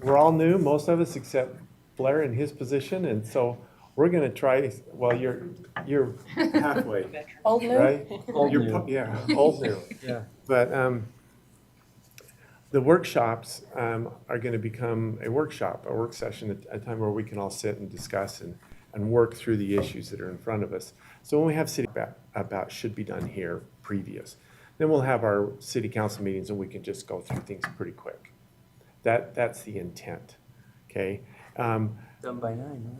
we're all new, most of us, except Blair in his position, and so we're gonna try, well, you're halfway, Old new? right? Old You're new. Yeah, old new. Yeah. But the workshops are gonna become a workshop, a work session, a time where we can all sit and discuss and work through the issues that are in front of us. So when we have city about should be done here previous, then we'll have our city council meetings and we can just go through things pretty quick. That's the intent, okay? Done by 9,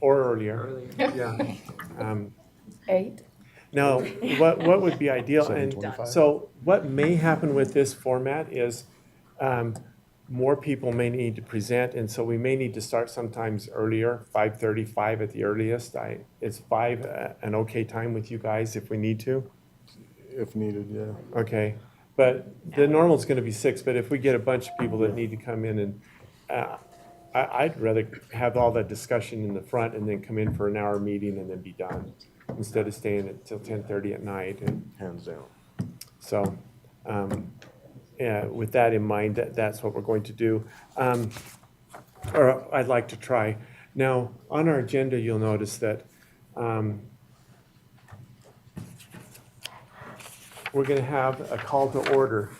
Or right? earlier. Earlier. Yeah. 8? Now, what would be ideal, and 7:25? so what may happen with this format is more people may need to present, and so we may need to start sometimes earlier, 5:35 at the earliest. Is 5 an okay time with you guys if we need to? If needed, yeah. Okay, but the normal is gonna be 6, but if we get a bunch of people that need to come in and, I'd rather have all that discussion in the front and then come in for an hour meeting and then be done, instead of staying until 10:30 at night. And Hands down. so, yeah, with that in mind, that's what we're going to do. Or I'd like to try. Now, on our agenda, you'll notice that we're going to have a call to order,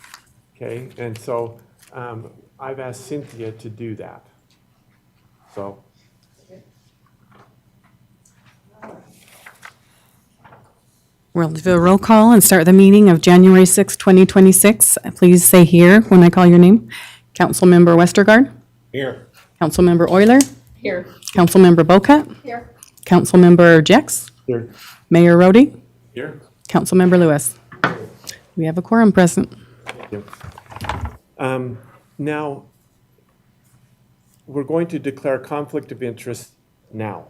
okay? And so I've asked Cynthia to do that. So, We'll do a roll call and start the meeting of January 6, 2026. Please say here when I call your name. Councilmember Westergaard, Here. Councilmember Euler, Here. Councilmember Bocat, Here. Councilmember Jex, here. Mayor Rhodey, Here. Councilmember Lewis. We have a quorum present. Now, we're going to declare conflict of interest now,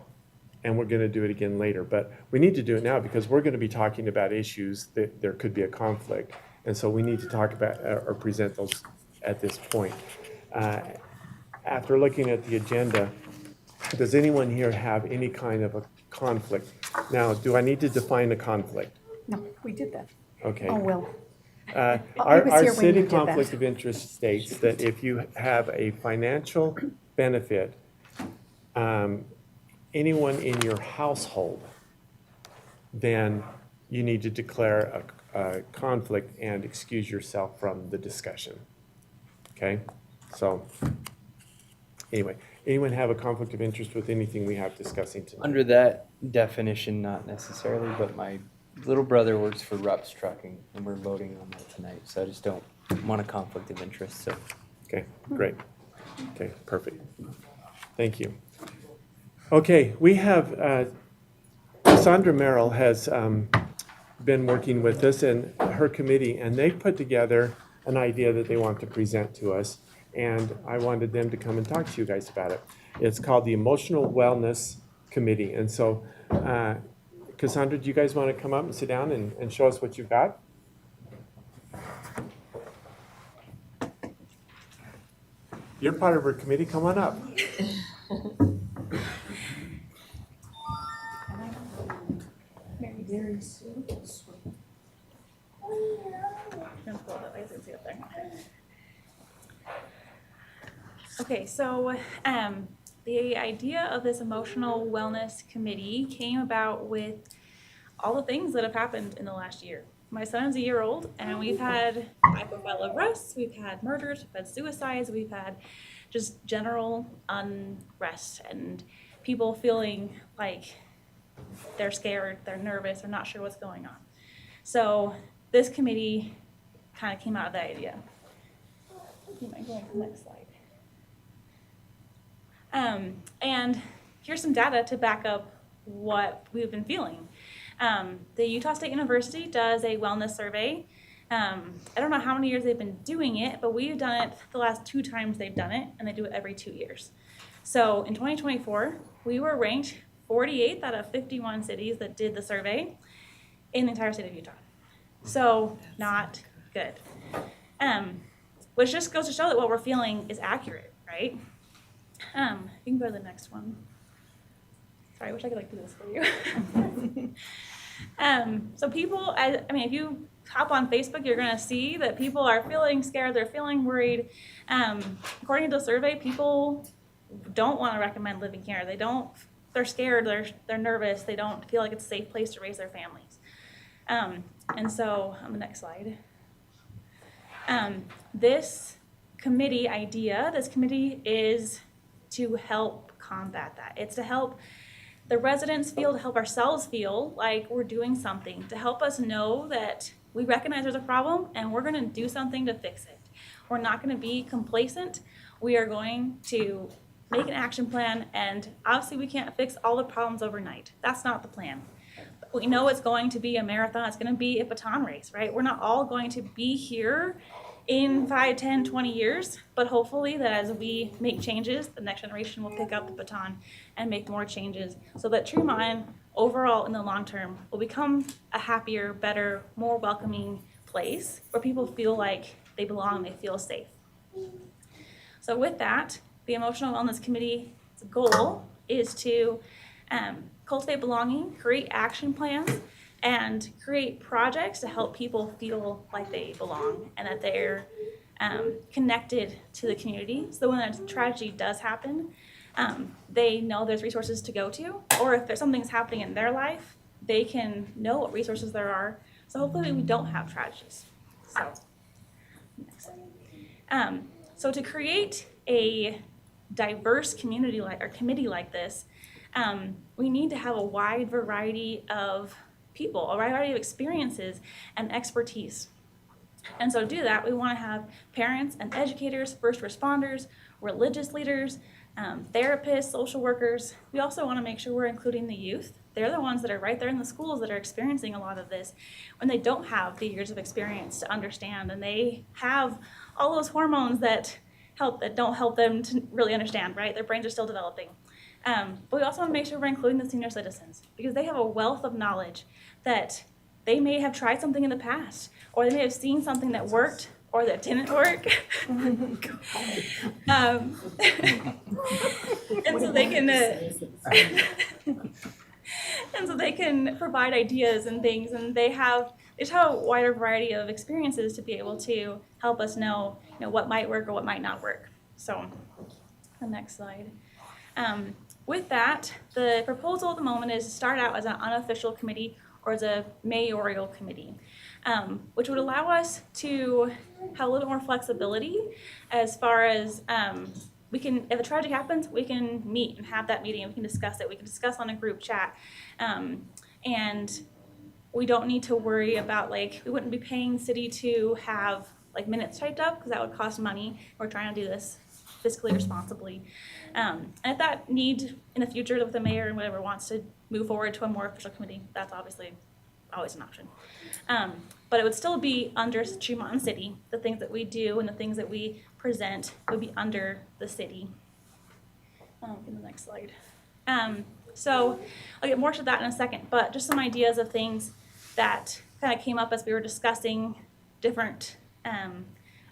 and we're going to do it again later. But we need to do it now because we're going to be talking about issues that there could be a conflict. And so we need to talk about or present those at this point. After looking at the agenda, does anyone here have any kind of a conflict? Now, do I need to define a conflict? No, we did that. Okay. Oh, well. Our I was here when city you did that. conflict of interest states that if you have a financial benefit, anyone in your household, then you need to declare a conflict and excuse yourself from the discussion. Okay? So, anyway, anyone have a conflict of interest with anything we have discussing tonight? Under that definition, not necessarily, but my little brother works for Rups Trucking, and we're voting on that tonight, so I just don't want a conflict of interest, so. Okay, great. Okay, perfect. Thank you. Okay, we have, Cassandra Merrill has been working with us and her committee, and they put together an idea that they want to present to us, and I wanted them to come and talk to you guys about it. It's called the Emotional Wellness Committee, and so, Cassandra, do you guys want to come up and sit down and show us what you've got? You're part of our committee, come on up. Okay, so the idea of this emotional wellness committee came about with all the things that have happened in the last year. My son's a year old, and we've had high profile arrests, we've had murders, we've had suicides, we've had just general unrest and people feeling like they're scared, they're nervous, they're not sure what's going on. So this committee kind of came out of that idea. You might go on to the next slide. And here's some data to back up what we've been feeling. The Utah State University does a wellness survey. I don't know how many years they've been doing it, but we've done it the last 2 times they've done it, and they do it every 2 years. So in 2024, we were ranked 48th out of 51 cities that did the survey in the entire state of Utah. So not good. Which just goes to show that what we're feeling is accurate, right? You can go to the next one. Sorry, I wish I could do this for you. So people, I mean, if you hop on Facebook, you're gonna see that people are feeling scared, they're feeling worried. According to the survey, people don't want to recommend living here. They're scared, they're nervous, they don't feel like it's a safe place to raise their families. And so, on the next slide. This committee is to help combat that. It's to help the residents feel, to help ourselves feel like we're doing something, to help us know that we recognize there's a problem and we're gonna do something to fix it. We're not gonna be complacent. We are going to make an action plan, and obviously we can't fix all the problems overnight. That's not the plan. We know it's going to be a marathon, it's gonna be a baton race, right? We're not all going to be here in 5, 10, 20 years, but hopefully that as we make changes, the next generation will pick up the baton and make more changes so that Tremont overall in the long term will become a happier, better, more welcoming place where people feel like they belong, they feel safe. So with that, the Emotional Wellness Committee's goal is to cultivate belonging, create action plans, and create projects to help people feel like they belong and that they're connected to the community. So when a tragedy does happen, they know there's resources to go to, or if there's something's happening in their life, they can know what resources there are. So hopefully we don't have tragedies. So, next. So to create a diverse community committee like this, we need to have a wide variety of people, a variety of experiences and expertise. And so to do that, we want to have parents and educators, first responders, religious leaders, therapists, social workers. We also want to make sure we're including the youth. They're the ones that are right there in the schools that are experiencing a lot of this when they don't have the years of experience to understand, and they have all those hormones that don't help them to really understand, right? Their brains are still developing. But we also want to make sure we're including the senior citizens because they have a wealth of knowledge that they may have tried something in the past, or they may have seen something that worked or that didn't work. And so they can provide ideas and things, and they just have a wider variety of experiences to be able to help us know what might work or what might not work. So, the next slide. With that, the proposal at the moment is to start out as an unofficial committee or as a mayoral committee, which would allow us to have a little more flexibility as far as we can, if a tragedy happens, we can meet and have that meeting and we can discuss it. We can discuss on a group chat. And we don't need to worry about, we wouldn't be paying the city to have minutes typed up because that would cost money. We're trying to do this fiscally responsibly. And if that need in the future, if the mayor and whatever wants to move forward to a more official committee, that's obviously always an option. But it would still be under Tremont City. The things that we do and the things that we present would be under the city. In the next slide. So I'll get more to that in a second, but just some ideas of things that kind of came up as we were discussing different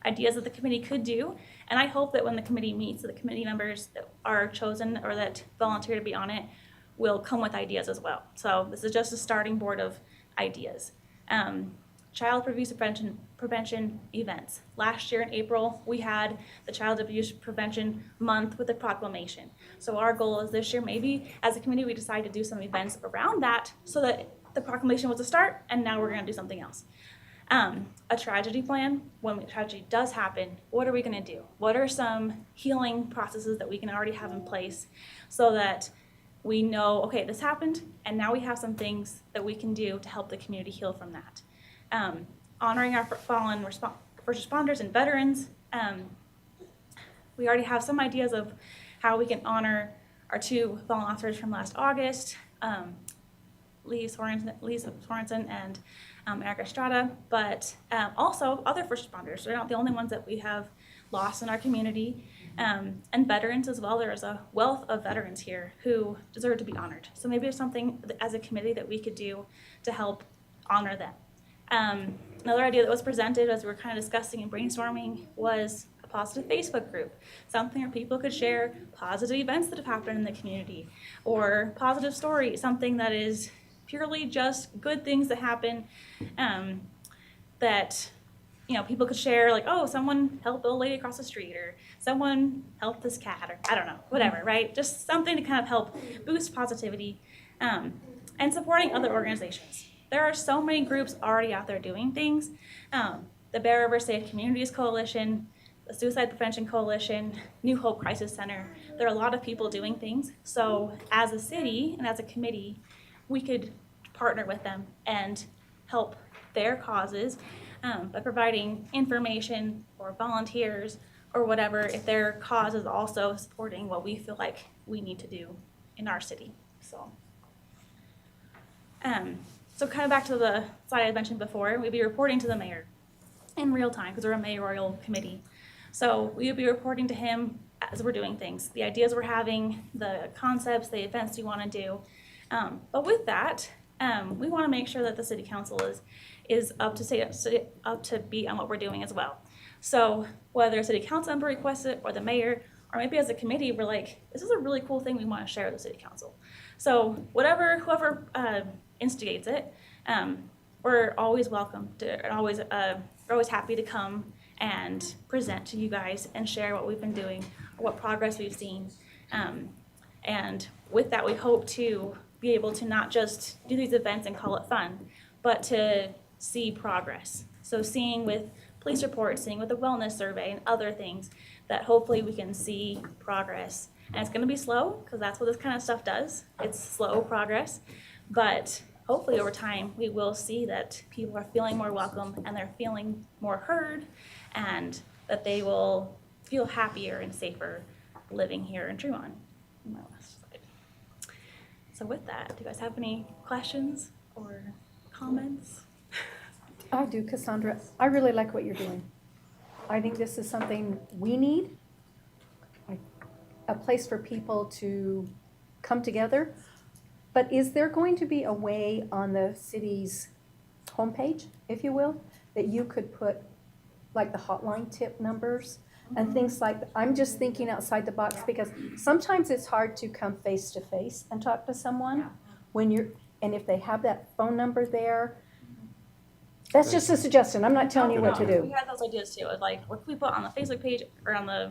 ideas that the committee could do. And I hope that when the committee meets, that the committee members that are chosen or that volunteer to be on it will come with ideas as well. So this is just a starting board of ideas. Child abuse prevention events. Last year in April, we had the Child Abuse Prevention Month with a proclamation. So our goal is this year, maybe as a committee, we decide to do some events around that so that the proclamation was a start and now we're gonna do something else. A tragedy plan, when a tragedy does happen, what are we gonna do? What are some healing processes that we can already have in place so that we know, okay, this happened and now we have some things that we can do to help the community heal from that. Honoring our fallen first responders and veterans. We already have some ideas of how we can honor our 2 fallen officers from last August, Lee Sorensen and Eric Estrada, but also other first responders. They're not the only ones that we have lost in our community, and veterans as well. There is a wealth of veterans here who deserve to be honored. So maybe there's something as a committee that we could do to help honor them. Another idea that was presented as we were kind of discussing and brainstorming was a positive Facebook group, something where people could share positive events that have happened in the community or positive stories, something that is purely just good things that happen. that, people could share like, oh, someone helped the old lady across the street, or someone helped this cat, or I don't know, whatever, right? Just something to kind of help boost positivity, and supporting other organizations. There are so many groups already out there doing things. The Bear River Safe Communities Coalition, the Suicide Prevention Coalition, New Hope Crisis Center. There are a lot of people doing things. So as a city and as a committee, we could partner with them and help their causes by providing information or volunteers or whatever, if their cause is also supporting what we feel like we need to do in our city. So kind of back to the slide I mentioned before, we'd be reporting to the mayor in real time because we're a mayoral committee. So we would be reporting to him as we're doing things, the ideas we're having, the concepts, the events we want to do. But with that, we want to make sure that the city council is up to beat on what we're doing as well. So whether a city council member requests it or the mayor, or maybe as a committee, we're like, this is a really cool thing we want to share with the city council. So whoever instigates it, we're always welcome to, and we're always happy to come and present to you guys and share what we've been doing, or what progress we've seen. And with that, we hope to be able to not just do these events and call it fun, but to see progress. So seeing with police reports, seeing with the wellness survey and other things, that hopefully we can see progress. And it's gonna be slow, because that's what this kind of stuff does. It's slow progress, but hopefully over time, we will see that people are feeling more welcome and they're feeling more heard, and that they will feel happier and safer living here in Tremont. My last slide. So with that, do you guys have any questions or comments? I do, Cassandra. I really like what you're doing. I think this is something we need, a place for people to come together. But is there going to be a way on the city's homepage, if you will, that you could put like the hotline tip numbers and things like that? I'm just thinking outside the box, because sometimes it's hard to come face to face and talk to someone and if they have that phone number there. That's just a suggestion. I'm not telling you what to We do. had those ideas too, of like, what can we put on the Facebook page or on the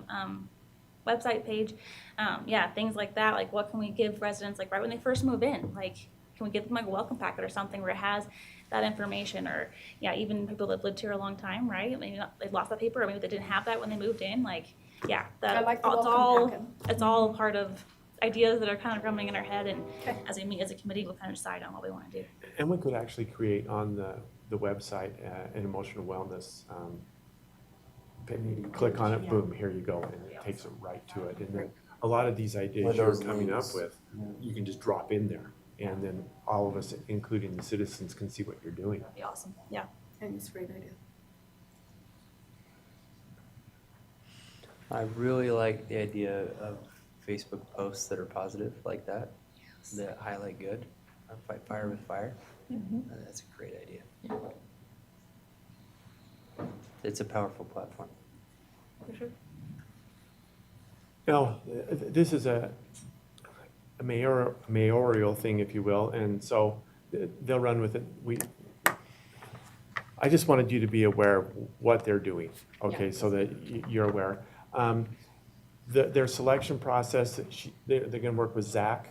website page? Things like that, like what can we give residents, like right when they first move in? Like, can we give them like a welcome packet or something where it has that information? Or even people that lived here a long time, right? Maybe they lost that paper, or maybe they didn't have that when they moved in. Like, I like the welcome packet. it's all part of ideas that are kind of rumbling in our head, and Okay. as we meet as a committee, we'll kind of decide on what we want to do. And we could actually create on the website an emotional wellness. Click on it, boom, here you go, and it takes it right to it. And then a lot of these ideas With you're those coming up links. with, you can just drop in there, and then all of us, including the citizens, can see what you're doing. That'd be awesome. Yeah. I think it's a great idea. I really like the idea of Facebook posts that are positive like that, that highlight good, fight fire with fire. That's a great idea. It's a powerful platform. For sure. Now, this is a mayoral thing, if you will, and so they'll run with it. I just wanted you to be aware of what they're doing, okay, so that you're aware. Their selection process, they're gonna work with Zach.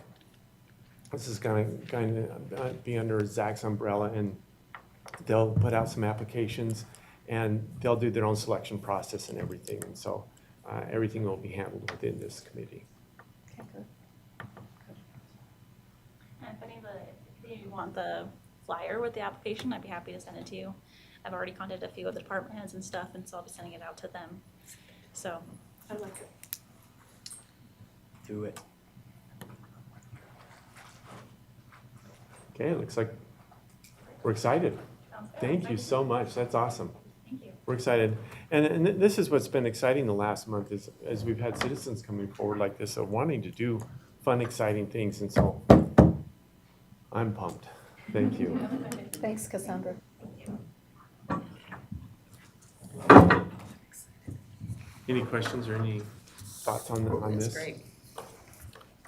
This is gonna be under Zach's umbrella, and they'll put out some applications, and they'll do their own selection process and everything, and so everything will be handled within this committee. Okay, good. And if you want the flyer with the application, I'd be happy to send it to you. I've already contacted a few of the department heads and stuff, and so I'll be sending it out to them. So, I like it. Do it. Okay, it looks like we're excited. sounds good. Thank you so much, that's awesome. Thank you. We're excited. And this is what's been exciting the last month is, as we've had citizens coming forward like this, of wanting to do fun, exciting things, and so I'm pumped. Thank you. Thanks, Cassandra. Any questions or any thoughts on this? That's great.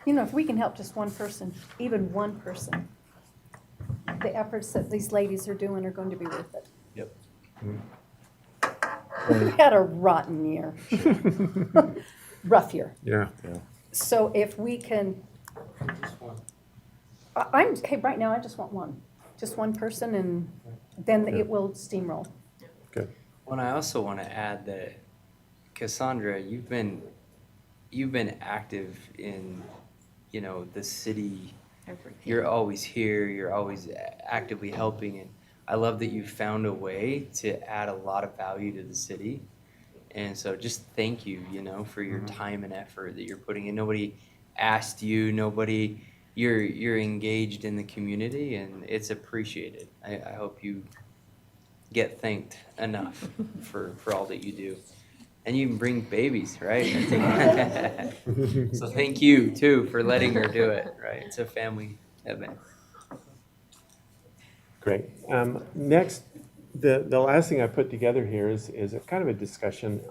You know, if we can help just one person, even one person, the efforts that these ladies are doing are going to be worth it. Yep. We had a rotten year. Rough year. Yeah. So if we can, hey, right now, I just want one. Just one person, and then it will steamroll. Good. Well, and I also want to add that, Cassandra, you've been active in, the city. You're always here. You're always actively helping, and I love that you found a way to add a lot of value to the city. And so, just thank you, for your time and effort that you're putting in. Nobody asked you. You're engaged in the community, and it's appreciated. I hope you get thanked enough for all that you do. And you even bring babies, right? So thank you too for letting her do it, right? It's a family event. Great. Next, the last thing I put together here is a kind of a discussion,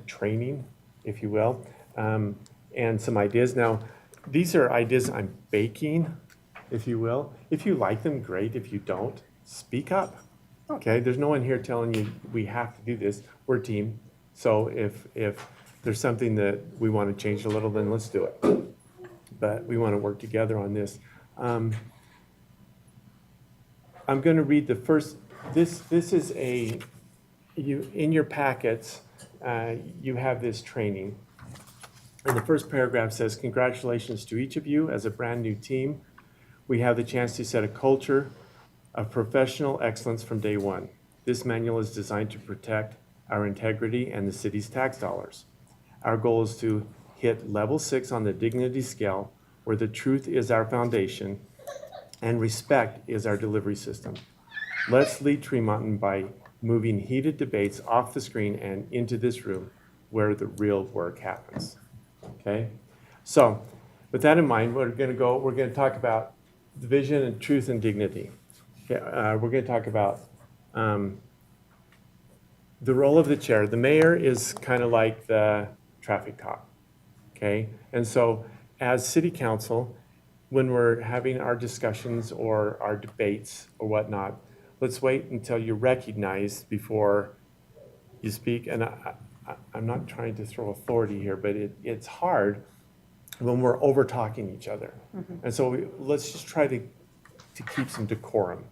training, if you will, and some ideas. Now, these are ideas I'm baking, if you will. If you like them, great. If you don't, speak up. Okay, there's no one here telling you we have to do this. We're a team. So if there's something that we want to change a little, then let's do it. But we want to work together on this. I'm going to read the first. This is in your packets. You have this training, and the first paragraph says, "Congratulations to each of you as a brand new team. We have the chance to set a culture of professional excellence from day one. This manual is designed to protect our integrity and the city's tax dollars. Our goal is to hit level 6 on the dignity scale, where the truth is our foundation and respect is our delivery system. Let's lead Tremonton by moving heated debates off the screen and into this room where the real work happens." Okay? So, with that in mind, we're going to talk about the vision and truth and dignity. Okay, we're going to talk about the role of the chair. The mayor is kind of like the traffic cop, okay? And so as city council, when we're having our discussions or our debates or whatnot, let's wait until you're recognized before you speak. And I'm not trying to throw authority here, but it's hard when we're over talking each other. And so let's just try to keep some decorum,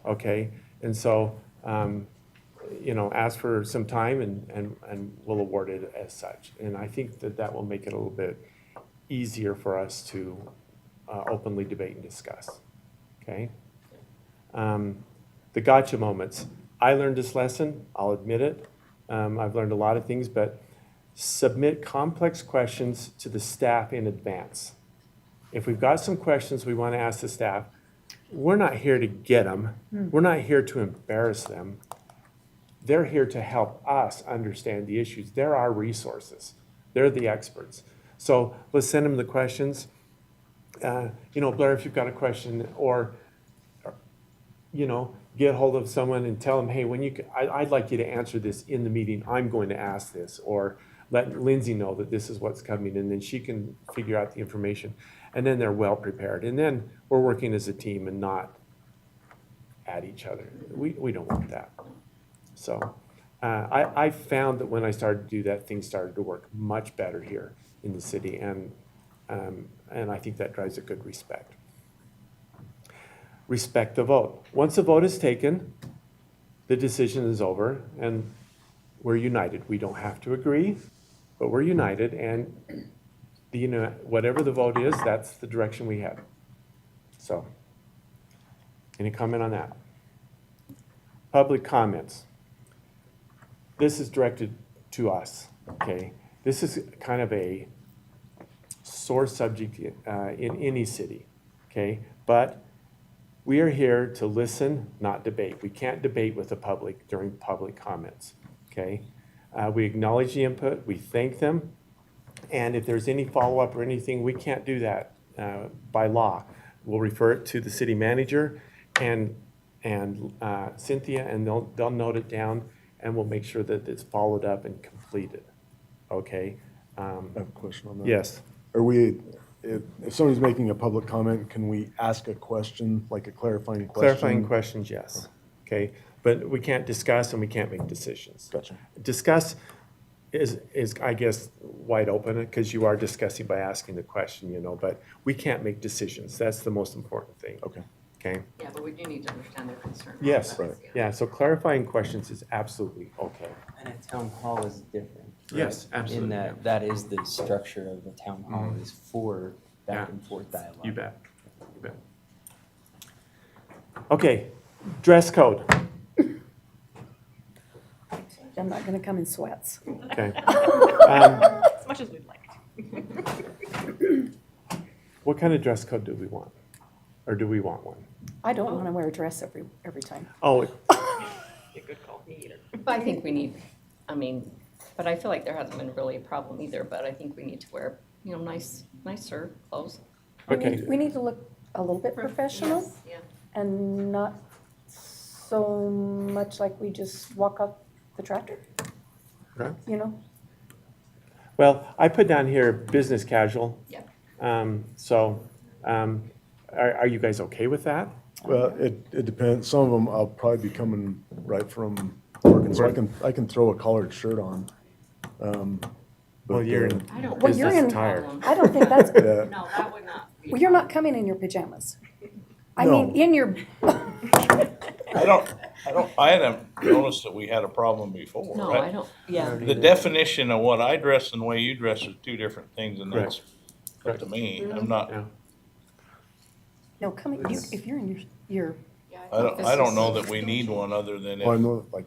okay? And so, ask for some time and we'll award it as such. And I think that will make it a little bit easier for us to openly debate and discuss, okay? The gotcha moments. I learned this lesson, I'll admit it. I've learned a lot of things, but submit complex questions to the staff in advance. If we've got some questions we want to ask the staff, we're not here to get them. We're not here to embarrass them. They're here to help us understand the issues. They're our resources. They're the experts. So let's send them the questions. Blair, if you've got a question, or get hold of someone and tell them, hey, I'd like you to answer this in the meeting. I'm going to ask this, or let Lindsay know that this is what's coming, and then she can figure out the information. And then they're well prepared. And then we're working as a team and not at each other. We don't want that. So I found that when I started to do that, things started to work much better here in the city, and I think that drives a good respect. Respect the vote. Once the vote is taken, the decision is over, and we're united. We don't have to agree, but we're united, and whatever the vote is, that's the direction we head. So, any comment on that? Public comments. This is directed to us, okay? This is kind of a sore subject in any city, okay? But we are here to listen, not debate. We can't debate with the public during public comments, okay? We acknowledge the input, we thank them, and if there's any follow-up or anything, we can't do that by law. We'll refer it to the city manager and Cynthia, and they'll note it down, and we'll make sure that it's followed up and completed, okay? I have a question on that. Yes. If somebody's making a public comment, can we ask a question, like a clarifying question? Clarifying questions, yes. Okay. but we can't discuss and we can't make decisions. Gotcha. Discuss is, I guess, wide open, because you are discussing by asking the question, you know, but we can't make decisions. That's the most important thing. Okay. Okay? Yeah, but we do need to understand their concern. Yes, Right. yeah, so clarifying questions is absolutely okay. And a town hall is different. Yes, absolutely. In that is the structure of a town hall, is for back Yeah. and forth dialogue. You bet, you bet. Okay, dress code, I'm not gonna come in sweats. okay. As much as we'd like. What kind of dress code do we want? Or do we want one? I don't wanna wear a dress every time. Oh, I think we need, I mean, but I feel like there hasn't been really a problem either, but I think we need to wear, nicer clothes. okay, We need to look a little bit professional Yes, yeah. and not so much like we just walk up the tractor, okay. you know? Well, I put down here business casual. Yeah. Are you guys okay with that? Well, it depends. Some of them I'll probably be coming right from working, so I can throw a collared shirt on. Well, But, you're in I don't. Well, you're business in- attire. I don't think that's, Yeah, No, that would not be. well, you're not coming in your pajamas. I No. mean, in your, I hadn't noticed that we had a problem before. No, I don't, yeah. The definition of what I dress and the way you dress are two different things, and that's up to me. I'm not, Yeah. no, coming, if you're in your, I don't know that we need one other than well, I if, know, like,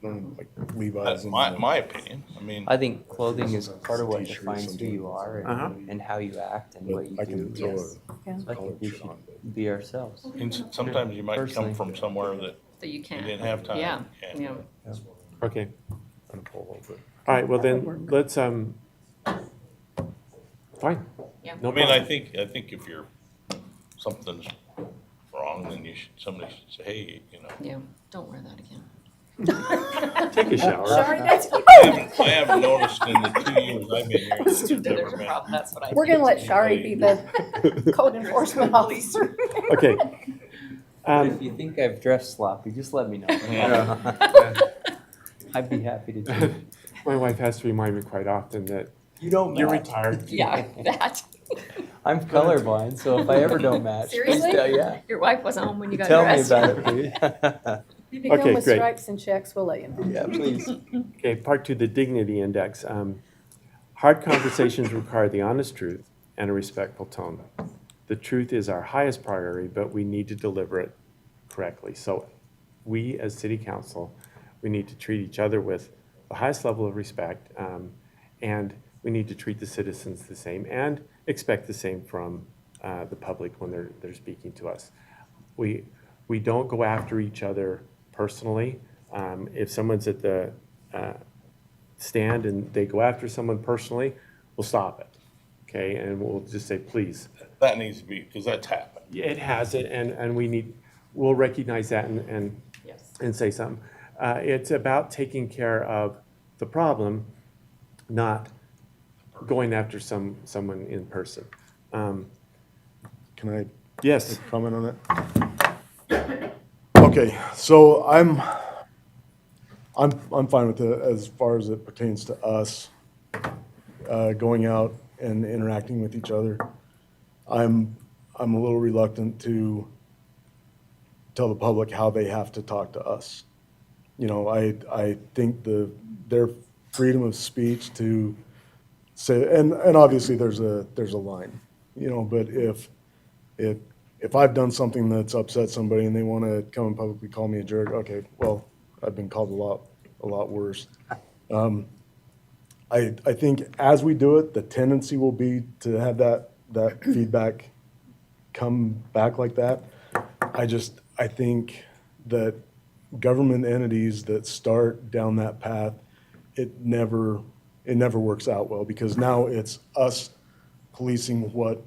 like Levi's that's and. my opinion. I mean, I think clothing is part of what T-shirts, defines who something. you are Uh-huh. and how you act and But what you I can do. throw Yes. Yeah. I think collared we shirt on, should be ourselves. and sometimes you might Personally. come from somewhere that That you can't. didn't have time. Yeah, Can't. yeah. Okay, On a polo, but. all right, well then, let's, fine. Yeah. No I mean, problem. I think if you're, something's wrong, then somebody should say, hey, you know. Yeah, don't wear that again. Take a shower. sorry, that's, I haven't noticed in the 2 years I've been here. that there's There's ever a been- problem, that's what I. we're gonna let Shari be the code enforcement officer. Okay. If you think I've dressed sloppy, just let me know. I'd be happy to do it. My wife has to remind me quite often that You don't you're match. retired. Yeah, that. I'm colorblind, so if I ever don't match, please Seriously? tell, yeah. Your wife wasn't home when you got Tell me dressed. about it, please. If you come Okay, with great. stripes and checks, we'll let you know. Yeah, please. Okay, part two, the dignity index. Hard conversations require the honest truth and a respectful tone. The truth is our highest priority, but we need to deliver it correctly. So we, as city council, we need to treat each other with the highest level of respect, and we need to treat the citizens the same and expect the same from the public when they're speaking to us. We don't go after each other personally. If someone's at the stand and they go after someone personally, we'll stop it, okay? And we'll just say, please. That needs to be, because that's happened. It has it, and we'll recognize that and Yes. and say something. It's about taking care of the problem, not going after someone in person. Can I Yes, comment on that? Okay, so I'm fine with it as far as it pertains to us, going out and interacting with each other. I'm a little reluctant to tell the public how they have to talk to us. You know, I think their freedom of speech to say, and obviously there's a line, you know, but if I've done something that's upset somebody and they want to come and publicly call me a jerk, okay, well, I've been called a lot worse. I think as we do it, the tendency will be to have that feedback come back like that. I think that government entities that start down that path, it never works out well, because now it's us policing what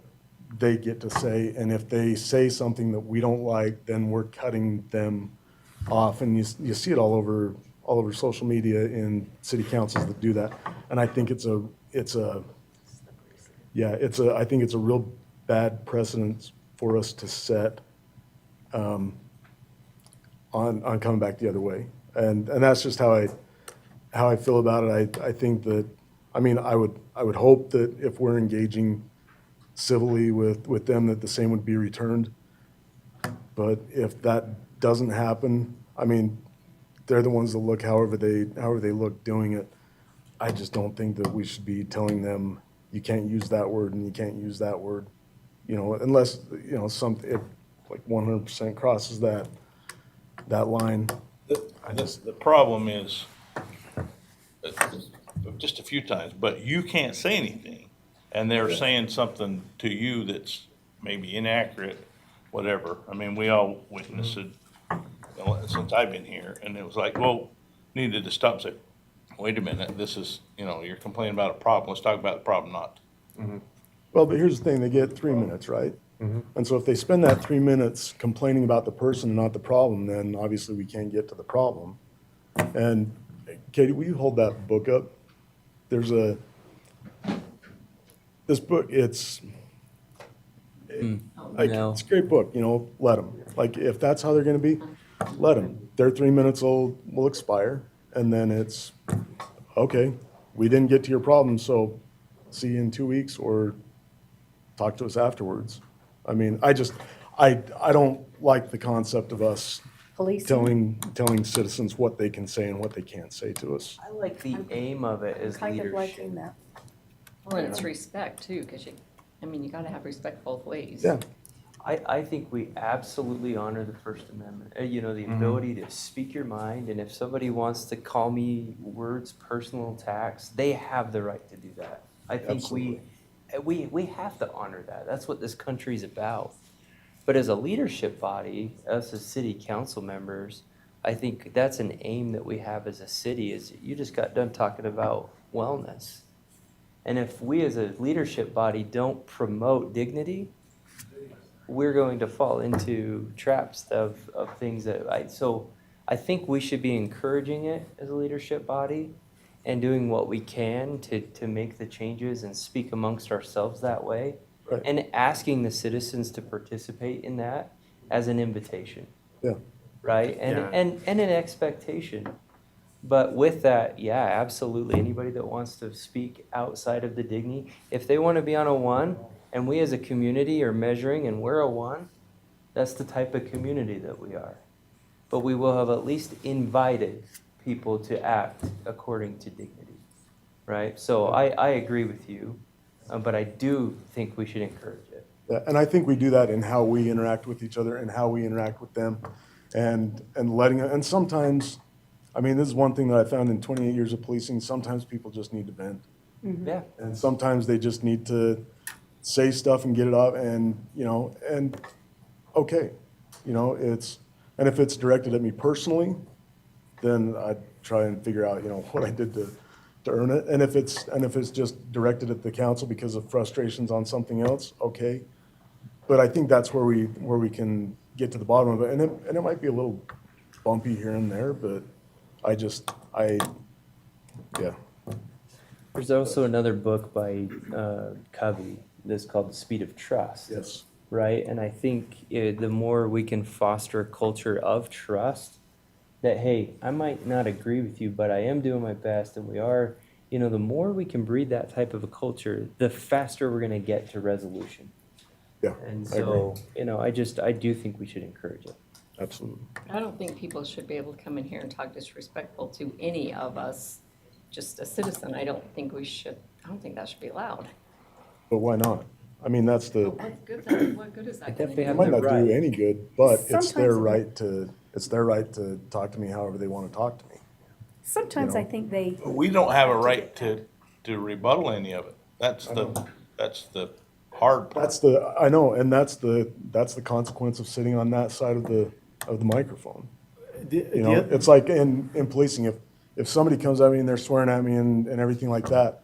they get to say, and if they say something that we don't like, then we're cutting them off, and you see it all over social media in city councils that do that, and I think I think it's a real bad precedent for us to set. on coming back the other way. And that's just how I feel about it. I think that, I mean, I would hope that if we're engaging civilly with them, that the same would be returned. But if that doesn't happen, I mean, they're the ones that look however they look doing it. I just don't think that we should be telling them, you can't use that word and you can't use that word, you know, unless, you know, it like 100% crosses that line. The problem is, just a few times, but you can't say anything. And they're saying something to you that's maybe inaccurate, whatever. I mean, we all witnessed it, you know, since I've been here, and it was like, well, needed to stop and say, wait a minute, this is, you know, you're complaining about a problem, let's talk about the problem, not. Well, but here's the thing, they get 3 minutes, right? And so if they spend that 3 minutes complaining about the person and not the problem, then obviously we can't get to the problem. And Katie, will you hold that book up? There's this book, it's like, No. it's a great book, you know, let them. Like, if that's how they're gonna be, let them. Their 3 minutes will expire, and then it's, okay, we didn't get to your problem, so see you in 2 weeks, or talk to us afterwards. I mean, I don't like the concept of us Policing. telling citizens what they can say and what they can't say to us. I like the aim of it as Kind of leadership. liking that. Well, and it's respect too, because you gotta have respect both ways. Yeah, I think we absolutely honor the First Amendment. You know, the ability to speak your mind, and if somebody wants to call me words, personal attacks, they have the right to do that. I think we have to honor that. That's what this country's about. But as a leadership body, us as city council members, I think that's an aim that we have as a city, is you just got done talking about wellness. And if we as a leadership body don't promote dignity, we're going to fall into traps of things so I think we should be encouraging it as a leadership body and doing what we can to make the changes and speak amongst ourselves that way. Right. And asking the citizens to participate in that as an invitation, yeah. right? And an expectation. But with that, yeah, absolutely, anybody that wants to speak outside of the dignity, if they want to be on a 1, and we as a community are measuring and we're a 1, that's the type of community that we are. But we will have at least invited people to act according to dignity, right? So I agree with you, but I do think we should encourage it. Yeah, and I think we do that in how we interact with each other and how we interact with them, and and sometimes, I mean, this is one thing that I found in 28 years of policing, sometimes people just need to vent. Yeah. And sometimes they just need to say stuff and get it off, and, you know, and, okay, you know, and if it's directed at me personally, then I try and figure out, you know, what I did to earn it. And if it's just directed at the council because of frustrations on something else, okay. But I think that's where we can get to the bottom of it. And it might be a little bumpy here and there, but yeah. There's also another book by Covey that's called The Speed of Trust. Yes. Right? And I think the more we can foster a culture of trust, that, hey, I might not agree with you, but I am doing my best, and we are, you know, the more we can breed that type of a culture, the faster we're going to get to resolution. Yeah, And I agree. so, you know, I do think we should encourage it. Absolutely. I don't think people should be able to come in here and talk disrespectful to any of us, just a citizen. I don't think that should be allowed. But why not? I mean, that's the, What good is that I gonna definitely do? it have might the not do right. any good, but it's Sometimes their it- right to talk to me however they want to talk to me. Sometimes You I know. think they, We don't have a right to rebuttal any of it. That's the hard part. I know, and that's the consequence of sitting on that side of the microphone. You know, it's like in policing, if somebody comes at me and they're swearing at me and everything like that,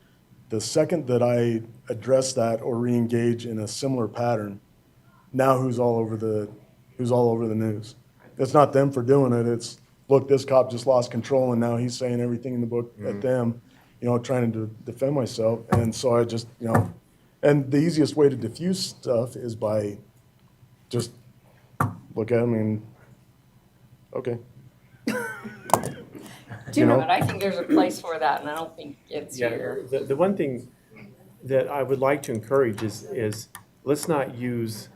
the second that I address that or re-engage in a similar pattern, now who's all over the news? It's not them for doing it, it's, look, this cop just lost control and now he's saying everything in the book at them, you know, trying to defend myself. And so I just, you know, and the easiest way to diffuse stuff is by just look at them and, Okay. Do you know, But I think there's a place for that, and I don't think it's Yeah, here. the one thing that I would like to encourage is let's not use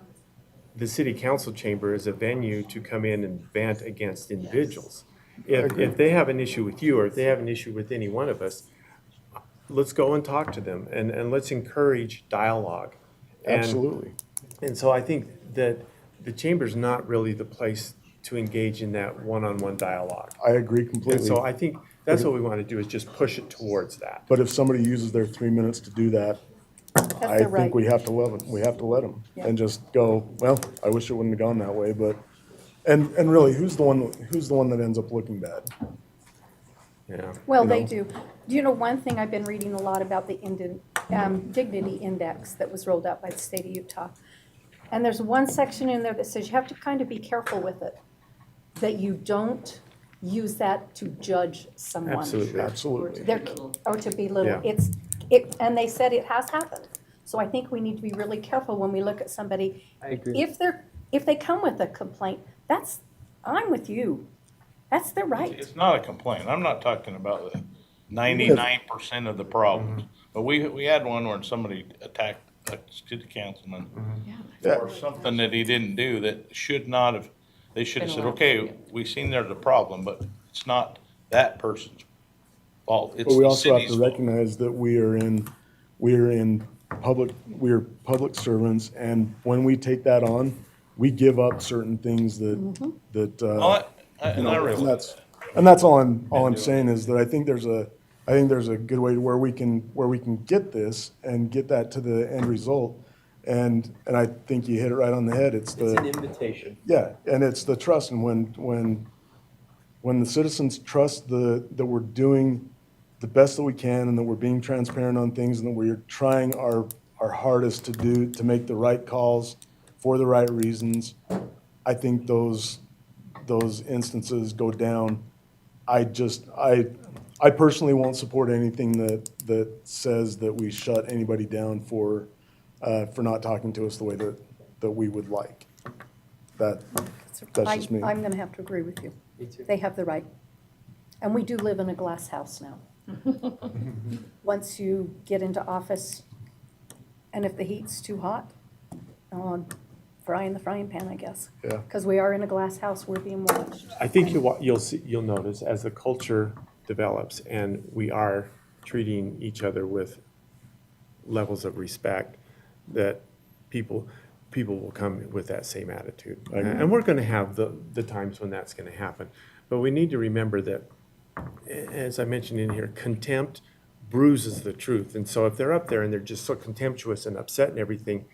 the city council chamber as a venue to come in and vent against individuals. If they have an issue with you, or if they have an issue with any one of us, let's go and talk to them, and let's encourage dialogue. And- Absolutely. And so I think that the chamber's not really the place to engage in that one-on-one dialogue. I agree And completely. so I think that's what we want to do, is just push it towards that. But if somebody uses their 3 minutes to do that, that's I their right. think we have to let them, Yeah. and just go, well, I wish it wouldn't have gone that way, but, and really, who's the one that ends up looking bad? Yeah. Well, you they know. do. Do you know one thing I've been reading a lot about the Dignity Index that was rolled out by the state of Utah? And there's one section in there that says you have to kind of be careful with it, that you don't use that to judge someone. Absolutely. Absolutely. They're- Or to belittle. Yeah. And they said it has happened. So I think we need to be really careful when we look at somebody. I agree. If they come with a complaint, I'm with you. That's their right. It's not a complaint. I'm not talking about the 99% of the problems. But we had one where somebody attacked a city councilman for something that he didn't do that should not have, they should have said, okay, we seen there's a problem, but it's not that person's fault. It's But we the also have city's to fault. recognize that we are public servants, and when we take that on, we give up certain things that, Well, and I and realize that's, and that's all I'm saying is that I think there's a good way where we can get this and get that to the end result. And I think you hit it right on the head. It's It's an the, invitation. yeah, and it's the trust. And when the citizens trust that we're doing the best that we can, and that we're being transparent on things, and that we're trying our hardest to make the right calls for the right reasons, I think those instances go down. I personally won't support anything that says that we shut anybody down for not talking to us the way that we would like. That's just me. I'm gonna have to agree with you. Me too. They have the right. And we do live in a glass house now. Once you get into office, and if the heat's too hot, fry in the frying pan, I guess. Yeah. Because we are in a glass house, we're being watched. I think you'll notice as the culture develops and we are treating each other with levels of respect, that people will come with that same attitude. I agree. And we're gonna have the times when that's gonna happen. But we need to remember that, as I mentioned in here, contempt bruises the truth. And so if they're up there and they're just so contemptuous and upset and everything,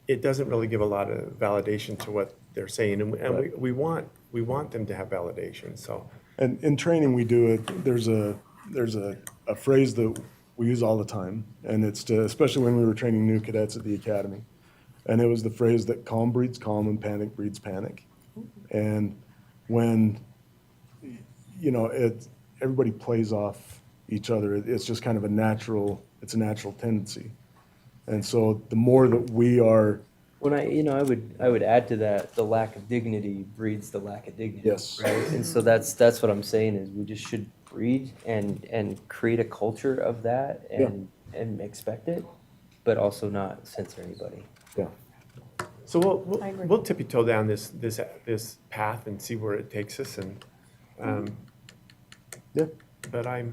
it doesn't really give a lot of validation to what they're saying. And we want them to have validation, so. And in training, we do it, there's a phrase that we use all the time, and it's especially when we were training new cadets at the academy. And it was the phrase that calm breeds calm and panic breeds panic. And when, everybody plays off each other, it's just kind of a natural tendency. And so the more that we are, When I would add to that, the lack of dignity breeds the lack of dignity. Yes. Right? And so that's what I'm saying, is we just should breed and create a culture of that and expect it, but also not censor anybody. yeah. So I agree. we'll tippy-toe down this path and see where it takes us, and, Yeah. but I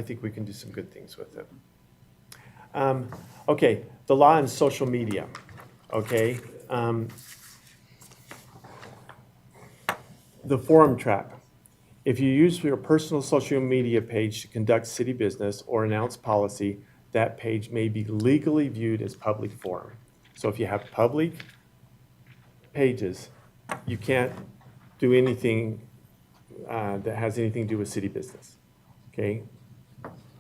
think we can do some good things with it. Okay, the law and social media, okay? The forum trap. If you use your personal social media page to conduct city business or announce policy, that page may be legally viewed as public forum. So if you have public pages, you can't do anything that has anything to do with city business, okay?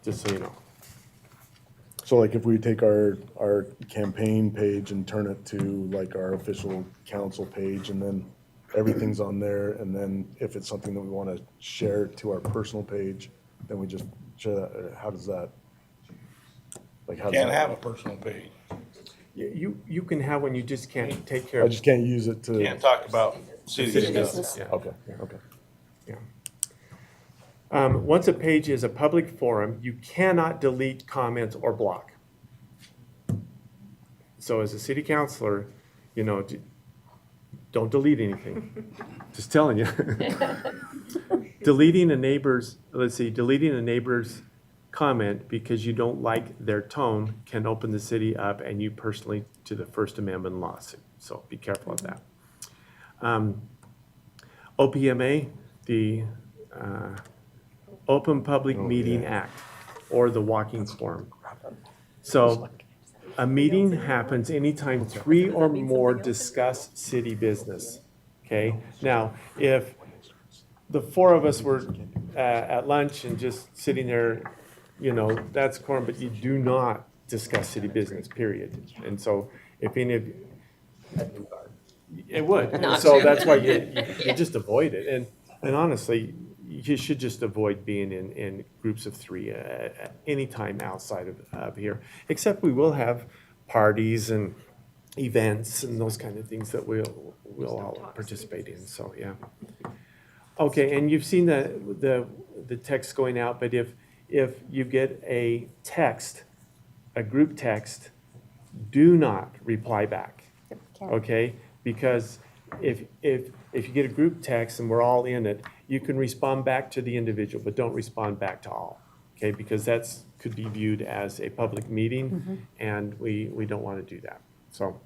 Just so you know. So like if we take our campaign page and turn it to like our official council page, and then everything's on there, and then if it's something that we want to share to our personal page, then we just share that, or how does that? Like how does Can't that- have a personal page. You can have one, you just can't take care I of. just can't use it to, Can't talk about City City stuff. business. Yeah. Okay, okay. Once a page is a public forum, you cannot delete comments or block. So as a city councilor, you know, don't delete anything. Just telling you. Deleting a neighbor's comment because you don't like their tone can open the city up and you personally to the First Amendment lawsuit. So be careful of that. OPMA, the Open Public Meeting Act, or the Walking Forum. So a meeting happens anytime 3 or more discuss city business, okay? Now, if the 4 of us were at lunch and just sitting there, you know, that's quorum, but you do not discuss city business, period. And so if any of, it would. Not So to. that's why you just avoid it. And honestly, you should just avoid being in groups of 3 at any time outside of here. Except we will have parties and events and those kind of things that we'll all participate in, so, yeah. Okay, and you've seen the text going out, but if you get a text, a group text, do not reply back, okay? Because if you get a group text and we're all in it, you can respond back to the individual, but don't respond back to all, okay? Because that's, could be viewed as a public meeting, and we don't want to do that, so.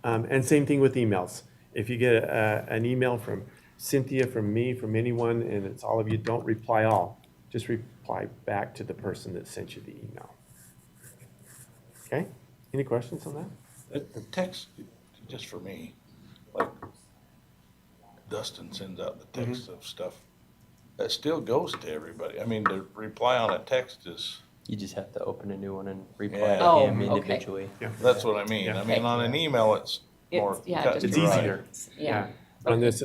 And same thing with emails. If you get an email from Cynthia, from me, from anyone, and it's all of you, don't reply all. Just reply back to the person that sent you the email. Okay? Any questions on that? The text, just for me, like Dustin sends out the text of stuff, that still goes to everybody. I mean, the reply on a text is, You just have to open a new one and reply Yeah. to Oh, him okay. individually. that's what I mean. Yeah. I mean, on an email, it's more It's- yeah, cut just and It's dry. easier. Yeah. On this,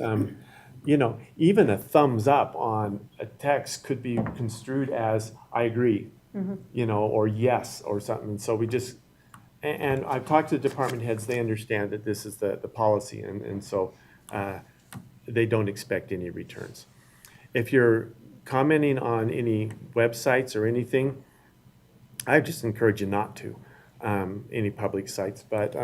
you know, even a thumbs up on a text could be construed as, I agree, you know, or yes, or something. So we just, and I've talked to department heads, they understand that this is the policy, and so they don't expect any returns. If you're commenting on any websites or anything, I just encourage you not to, any public sites, but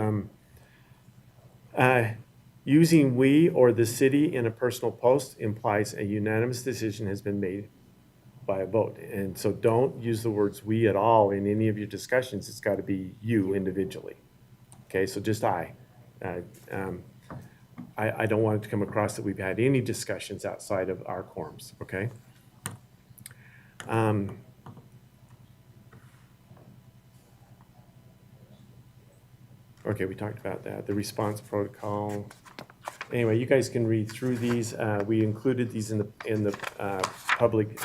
using "we" or "the city" in a personal post implies a unanimous decision has been made by a vote. And so don't use the words "we" at all in any of your discussions. It's got to be you individually. Okay, so just I. I don't want it to come across that we've had any discussions outside of our quorums, okay? Okay, we talked about that, the response protocol. Anyway, you guys can read through these. We included these in the public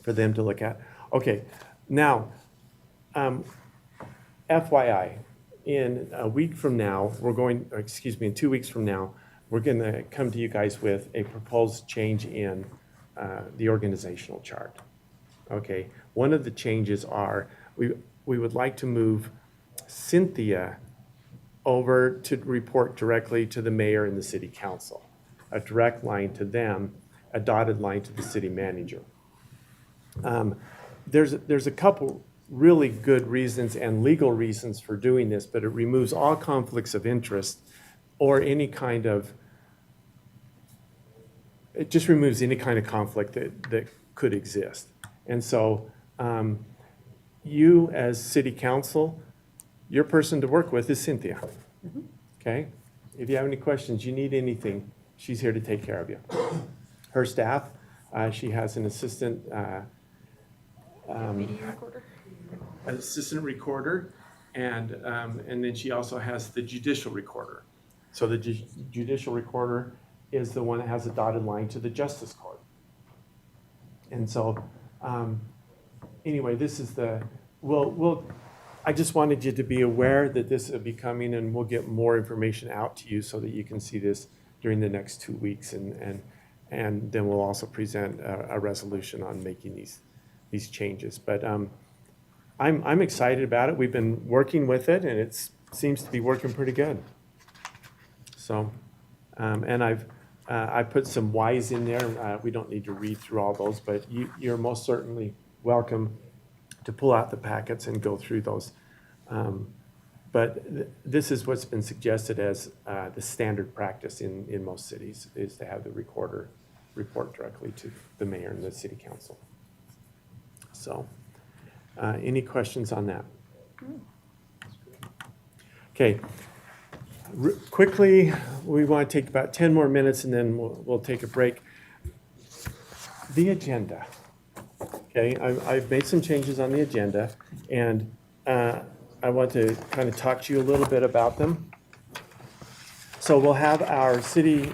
for them to look at. Okay, now, FYI, in a week from now, in 2 weeks from now, we're gonna come to you guys with a proposed change in the organizational chart. Okay, one of the changes are, we would like to move Cynthia over to report directly to the mayor and the city council. A direct line to them, a dotted line to the city manager. There's a couple really good reasons and legal reasons for doing this, but it removes all conflicts of interest or any kind of, it just removes any kind of conflict that could exist. And so you as city council, your person to work with is Cynthia. Okay? If you have any questions, you need anything, she's here to take care of you. Her staff, she has an assistant recorder, and then she also has the judicial recorder. So the judicial recorder is the one that has a dotted line to the justice court. And so, anyway, this is I just wanted you to be aware that this will be coming, and we'll get more information out to you so that you can see this during the next 2 weeks, and then we'll also present a resolution on making these changes. But I'm excited about it. We've been working with it, and it seems to be working pretty good. So, and I put some whys in there. We don't need to read through all those, but you're most certainly welcome to pull out the packets and go through those. But this is what's been suggested as the standard practice in most cities, is to have the recorder report directly to the mayor and the city council. So, any questions on that? Okay. Quickly, we want to take about 10 more minutes and then we'll take a break. The agenda. Okay, I've made some changes on the agenda, and I want to kind of talk to you a little bit about them. So we'll have our city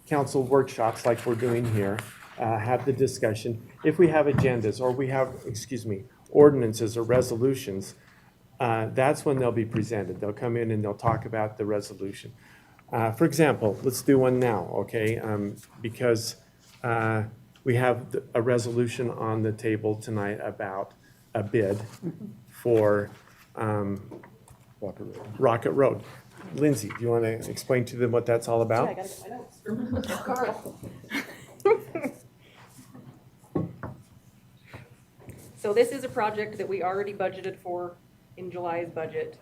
council workshops like we're doing here, have the discussion. If we have agendas or we have, ordinances or resolutions, that's when they'll be presented. They'll come in and they'll talk about the resolution. For example, let's do one now, okay? Because we have a resolution on the table tonight about a bid for Rocket Road. Lindsay, do you want to explain to them what that's all about? I gotta get my notes. Carl. So this is a project that we already budgeted for in July's budget.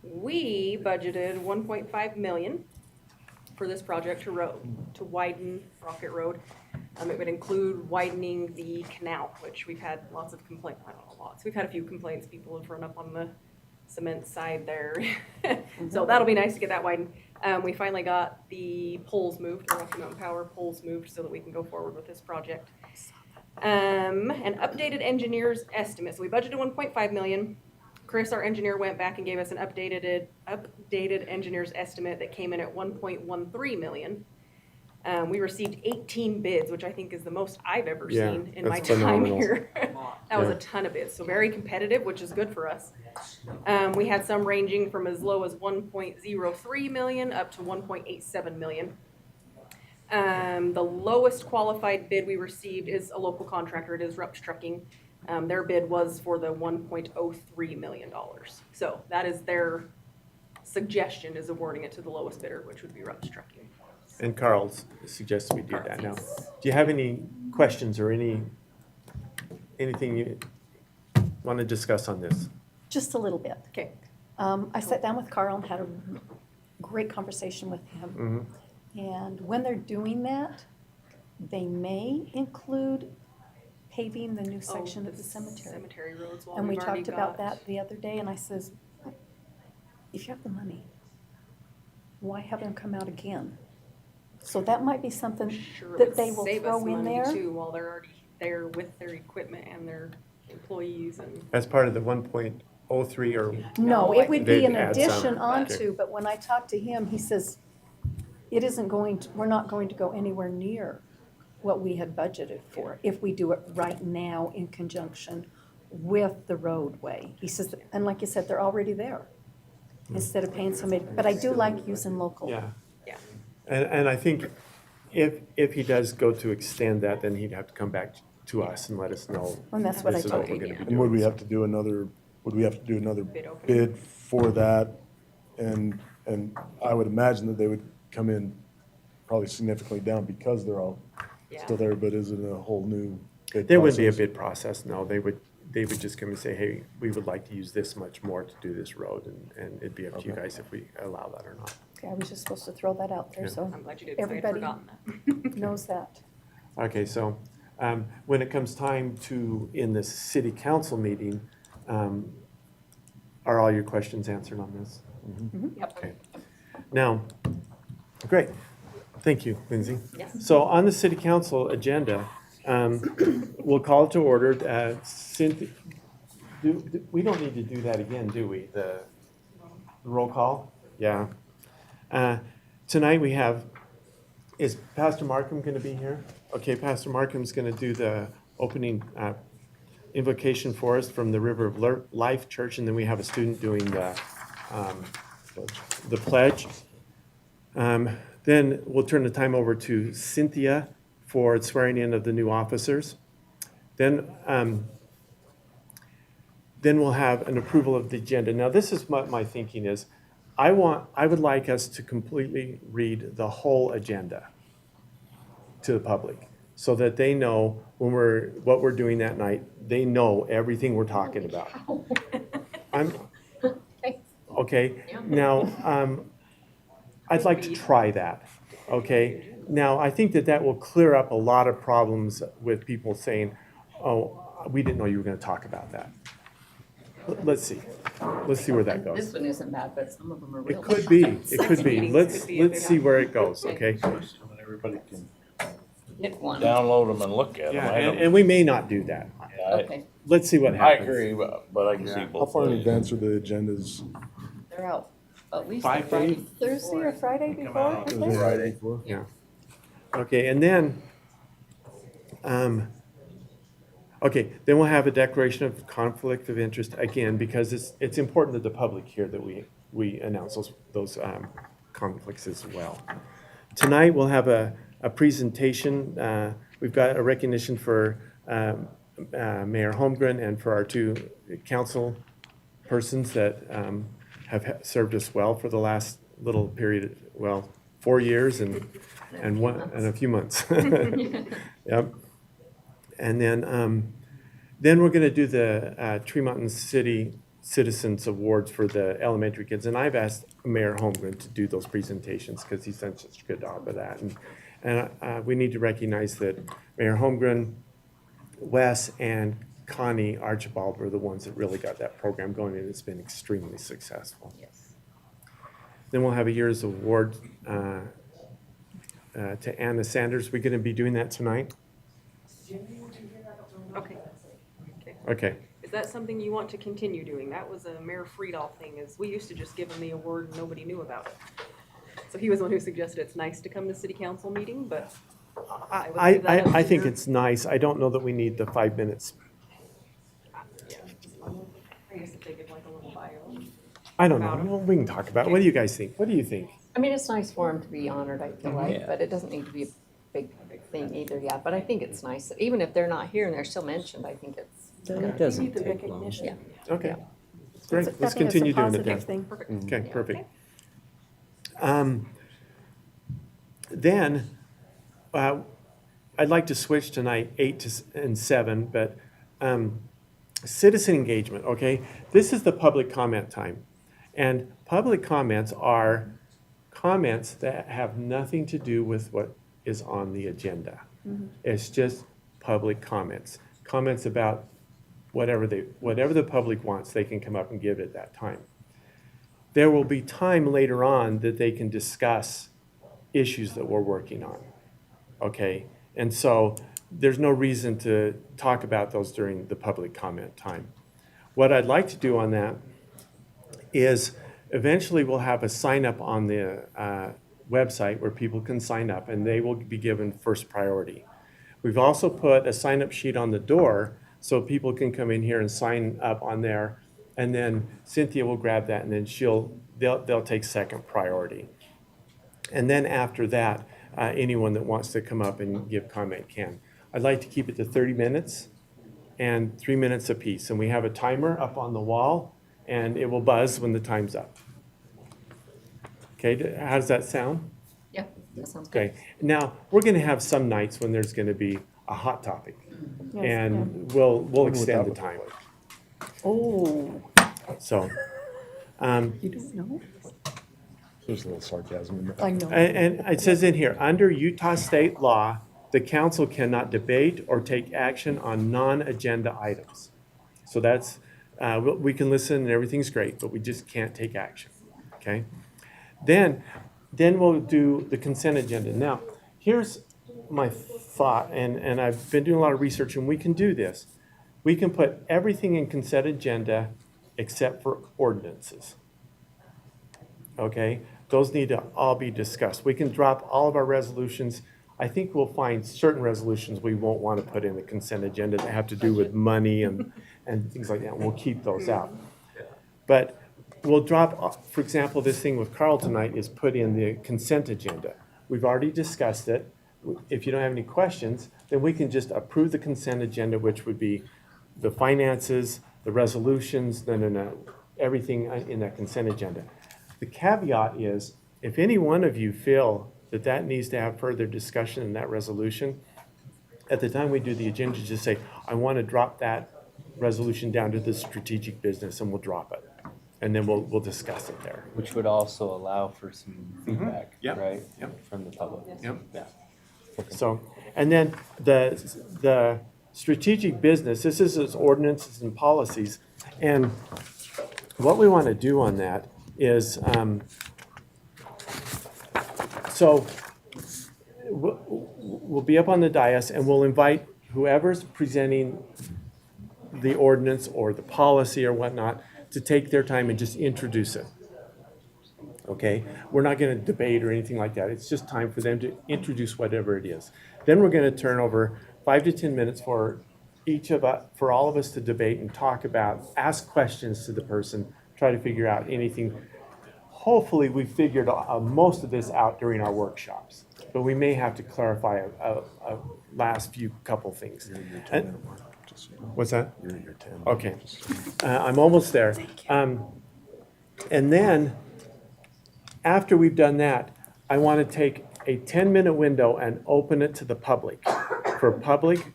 We budgeted 1.5 million for this project to widen Rocket Road. It would include widening the canal, which we've had lots of complaints, I don't know, lots. We've had a few complaints. People have run up on the cement side there. So that'll be nice to get that widened. We finally got the poles moved, the Rocky Mountain Power poles moved so that we can go forward with this project. An updated engineer's estimate. So we budgeted 1.5 million. Chris, our engineer, went back and gave us an updated engineer's estimate that came in at 1.13 million. We received 18 bids, which I think is the most I've ever Yeah, seen in my that's time phenomenal. here. That was Yeah. a ton of bids, so very competitive, which is good for us. We had some ranging from as low as 1.03 million up to 1.87 million. The lowest qualified bid we received is a local contractor. It is Rups Trucking. Their bid was for the $1.03 million. So that is their suggestion, is awarding it to the lowest bidder, which would be Rups Trucking. And Carl suggests we do that now. Do you have any questions or anything you want to discuss on this? Just a little bit. Okay. I sat down with Carl and had a great conversation with him. And when they're doing that, they may include paving the new section of the cemetery. Cemetery roads. Well, And we we've already talked about got- that the other day, and I says, if you have the money, why have them come out again? So that might be something Sure, that would they will save us throw in money there. too, while they're already there with their equipment and their employees and. As part of the 1.03 or, No, it would be They'd an add some. addition Okay. onto, but when I talked to him, he says, it isn't going to, we're not going to go anywhere near what we had budgeted for if we do it right now in conjunction with the roadway. He says, and like you said, they're already there, instead of paying somebody, but I do like using local. yeah. Yeah. And I think if he does go to extend that, then he'd have to come back to us and let us know. And that's what I This is told what we're him. gonna be Yeah. doing. And would we have to do another Bid opening. bid for that? And I would imagine that they would come in probably significantly down because they're all Yeah. still there, but is it a whole new bid There wouldn't be a process? bid process, no. They would just come and say, hey, we would like to use this much more to do this road, and it'd be up to you Okay. guys if we allow that or not. Okay, I was just supposed to throw that out there, so I'm glad you did, 'cause I had everybody forgotten that. knows that. Okay, so when it comes time to, in the city council meeting, are all your questions answered on this? Yep. Okay. Now, great. Thank you, Lindsay. Yes. So on the city council agenda, we'll call it to order. Cynthia, we don't need to do that again, do we? The roll call? Yeah. Tonight we have, is Pastor Markham going to be here? Okay, Pastor Markham's going to do the opening invocation for us from the River of Life Church, and then we have a student doing the pledge. Then we'll turn the time over to Cynthia for swearing in of the new officers. Then we'll have an approval of the agenda. Now, this is what my thinking is. I would like us to completely read the whole agenda to the public, so that they know what we're doing that night, they know everything we're talking about. Okay, now, I'd like to try that, okay? Now, I think that will clear up a lot of problems with people saying, oh, we didn't know you were gonna talk about that. Let's see where that This goes. one isn't bad, but some of them are It real. could be, it could be. meetings could be a Let's big see where it goes, okay? And everybody can Pick one. download them and look at them. Yeah, I don't- and we may not do that. Okay, Let's see what I happens. agree, but I can see How both far in ways. advance are the agendas? they're out at least 5 Friday. days? Thursday or Friday Come before? out I on think? Friday. Yeah. Okay, and then, okay, then we'll have a declaration of conflict of interest again, because it's important to the public here that we announce those conflicts as well. Tonight, we'll have a presentation. We've got a recognition for Mayor Holmgren and for our two council persons that have served us well for the last little period, 4 years and a few months. Yep. And then we're gonna do the Tremont City Citizens Awards for the elementary kids. And I've asked Mayor Holmgren to do those presentations because he's done such a good job of that. And we need to recognize that Mayor Holmgren, Wes, and Connie Archibald were the ones that really got that program going, and it's been extremely successful. Yes. Then we'll have a year's award to Anna Sanders. We're going to be doing that tonight? Okay. Okay. Is that something you want to continue doing? That was a Mayor Friedel thing, is we used to just give him the award and nobody knew about it. So he was the one who suggested it's nice to come to city council meeting, but I would leave that up I to think your- it's nice. I don't know that we need the 5 minutes. Yeah. I guess if they give like a little bio. I don't know. Well, we can talk about it. What do you guys think? What do you think? I mean, it's nice for them to be honored, I feel like, Yeah. but it doesn't need to be a big thing either, yeah. But I think it's nice, that even if they're not here and they're still mentioned, I think it's It good. doesn't the take long. recognition. Yeah. Okay. Yeah. Great. I Let's think it's a continue doing it positive then. thing. Okay, perfect. Then, I'd like to switch tonight 8 and 7, but citizen engagement, okay? This is the public comment time. And public comments are comments that have nothing to do with what is on the agenda. It's just public comments. Comments about whatever the public wants, they can come up and give at that time. There will be time later on that they can discuss issues that we're working on, okay? And so there's no reason to talk about those during the public comment time. What I'd like to do on that is eventually we'll have a sign up on the website where people can sign up and they will be given first priority. We've also put a sign up sheet on the door so people can come in here and sign up on there. And then Cynthia will grab that and then they'll take second priority. And then after that, anyone that wants to come up and give comment can. I'd like to keep it to 30 minutes and 3 minutes apiece. And we have a timer up on the wall and it will buzz when the time's up. Okay, how does that sound? Yeah, that sounds good. Okay, now, we're gonna have some nights when there's gonna be a hot topic. Yes, And we'll Wonder what extend that the would time, look Oh, so. you don't know? There's a little sarcasm in that. I know. And it says in here, under Utah state law, the council cannot debate or take action on non-agenda items. So that's, we can listen and everything's great, but we just can't take action, okay? Then we'll do the consent agenda. Now, here's my thought, and I've been doing a lot of research, and we can do this. We can put everything in consent agenda except for ordinances. Okay, those need to all be discussed. We can drop all of our resolutions. I think we'll find certain resolutions we won't want to put in the consent agenda that have to do with money and things like that. We'll keep those out. But we'll drop, for example, this thing with Carl tonight is put in the consent agenda. We've already discussed it. If you don't have any questions, then we can just approve the consent agenda, which would be the finances, the resolutions, everything in that consent agenda. The caveat is, if any one of you feel that that needs to have further discussion in that resolution, at the time we do the agenda, just say, I want to drop that resolution down to the strategic business, and we'll drop it. And then we'll discuss it there. Which would also allow for some feedback, Yep. right? Yep. From the public. Yep. Yeah. So, and then the strategic business, this is its ordinances and policies. And what we want to do on that is, so we'll be up on the dais and we'll invite whoever's presenting the ordinance or the policy or whatnot to take their time and just introduce it. Okay? We're not going to debate or anything like that. It's just time for them to introduce whatever it is. Then we're going to turn over 5 to 10 minutes for each of us, for all of us to debate and talk about, ask questions to the person, try to figure out anything. Hopefully, we figured most of this out during our workshops, but we may have to clarify a last few couple things. And- What's that? You're at your 10. Okay. I'm almost there. And then, after we've done that, I want to take a 10-minute window and open it to the public for public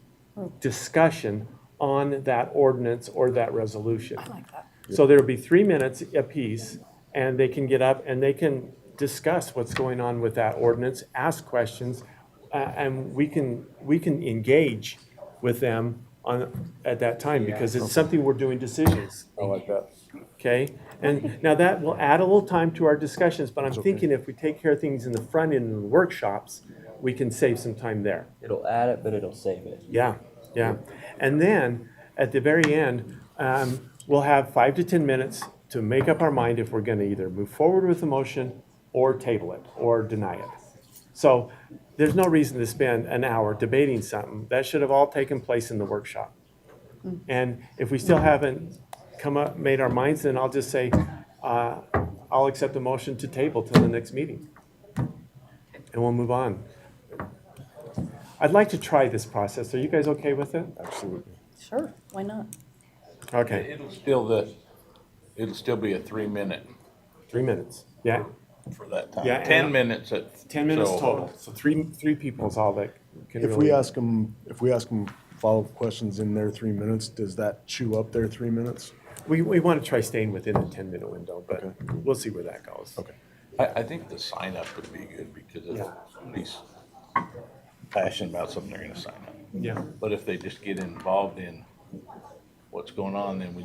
discussion on that ordinance or that resolution. I like that. So there'll be 3 minutes apiece, and they can get up and they can discuss what's going on with that ordinance, ask questions, and we can engage with them at that time, because it's something we're doing decisions. I like that. Okay, and now that will add a little time to our discussions, but I'm thinking if we take care of things in the front end in the workshops, we can save some time there. It'll add it, but it'll save it. Yeah, yeah. And then, at the very end, we'll have 5 to 10 minutes to make up our mind if we're gonna either move forward with the motion or table it, or deny it. So, there's no reason to spend an hour debating something. That should have all taken place in the workshop. And if we still haven't made our minds, then I'll just say, I'll accept the motion to table till the next meeting. And we'll move on. I'd like to try this process. Are you guys okay with it? Absolutely. Sure, why not? Okay, It'll still be a 3-minute 3 minutes. Yeah, for that time. Yeah, and- 10 minutes at. 10 minutes so- total. So three people is all that can If really. we ask them follow-up questions in their 3 minutes, does that chew up their 3 minutes? We want to try staying within the 10-minute window, but Okay. we'll see where that goes. Okay. I think the sign up would be good because if somebody's passionate about something, they're gonna sign up. Yeah, But if they just get involved in what's going on, then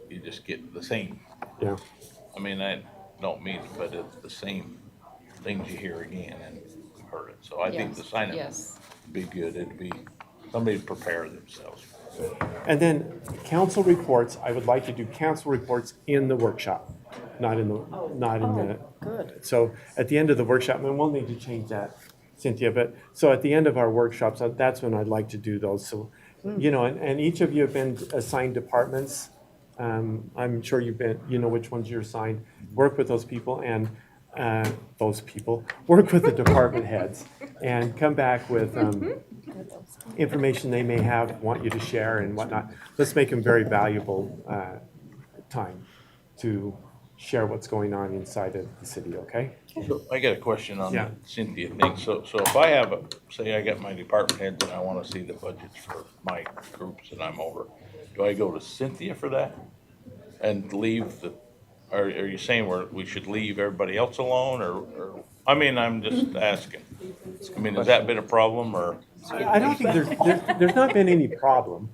you just get the same. yeah. I mean, I don't mean it, but it's the same things you hear again and we've heard it. So I think the Yes, sign up yes. would be good. It'd be, somebody to prepare themselves. And then council reports, I would like to do council reports in the workshop, not in the. Good. So at the end of the workshop, and we'll need to change that, Cynthia, but, so at the end of our workshops, that's when I'd like to do those. So, you know, and each of you have been assigned departments. I'm sure you know which ones you're assigned. Work with those people and, work with the department heads and come back with, information they may want you to share and whatnot. Let's make them very valuable, time to share what's going on inside of the city, okay? So I got a question on Yeah. the Cynthia thing. So if I have say I got my department heads and I wanna see the budgets for my groups that I'm over, do I go to Cynthia for that? And leave are you saying we should leave everybody else alone or, I mean, I'm just asking. I mean, has that been a problem or? I don't think there's not been any problem.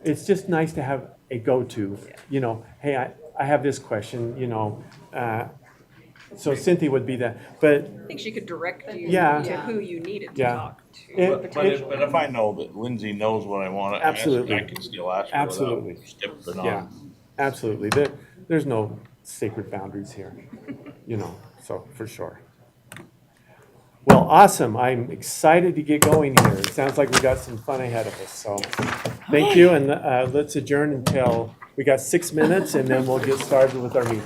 It's just nice to have a go-to, you know, hey, I have this question, you know, so Cynthia would be that, but I think she could direct you Yeah. to who you needed to Yeah. talk to. It- But if I know that Lindsay knows what I wanna ask, Absolutely. I can still ask her Absolutely. without stepping Yeah, on. absolutely. There's no sacred boundaries here, you know, so for sure. Well, awesome. I'm excited to get going here. It sounds like we got some fun ahead of us, so thank you, and let's adjourn until, we got 6 minutes, and then we'll get started with our meeting.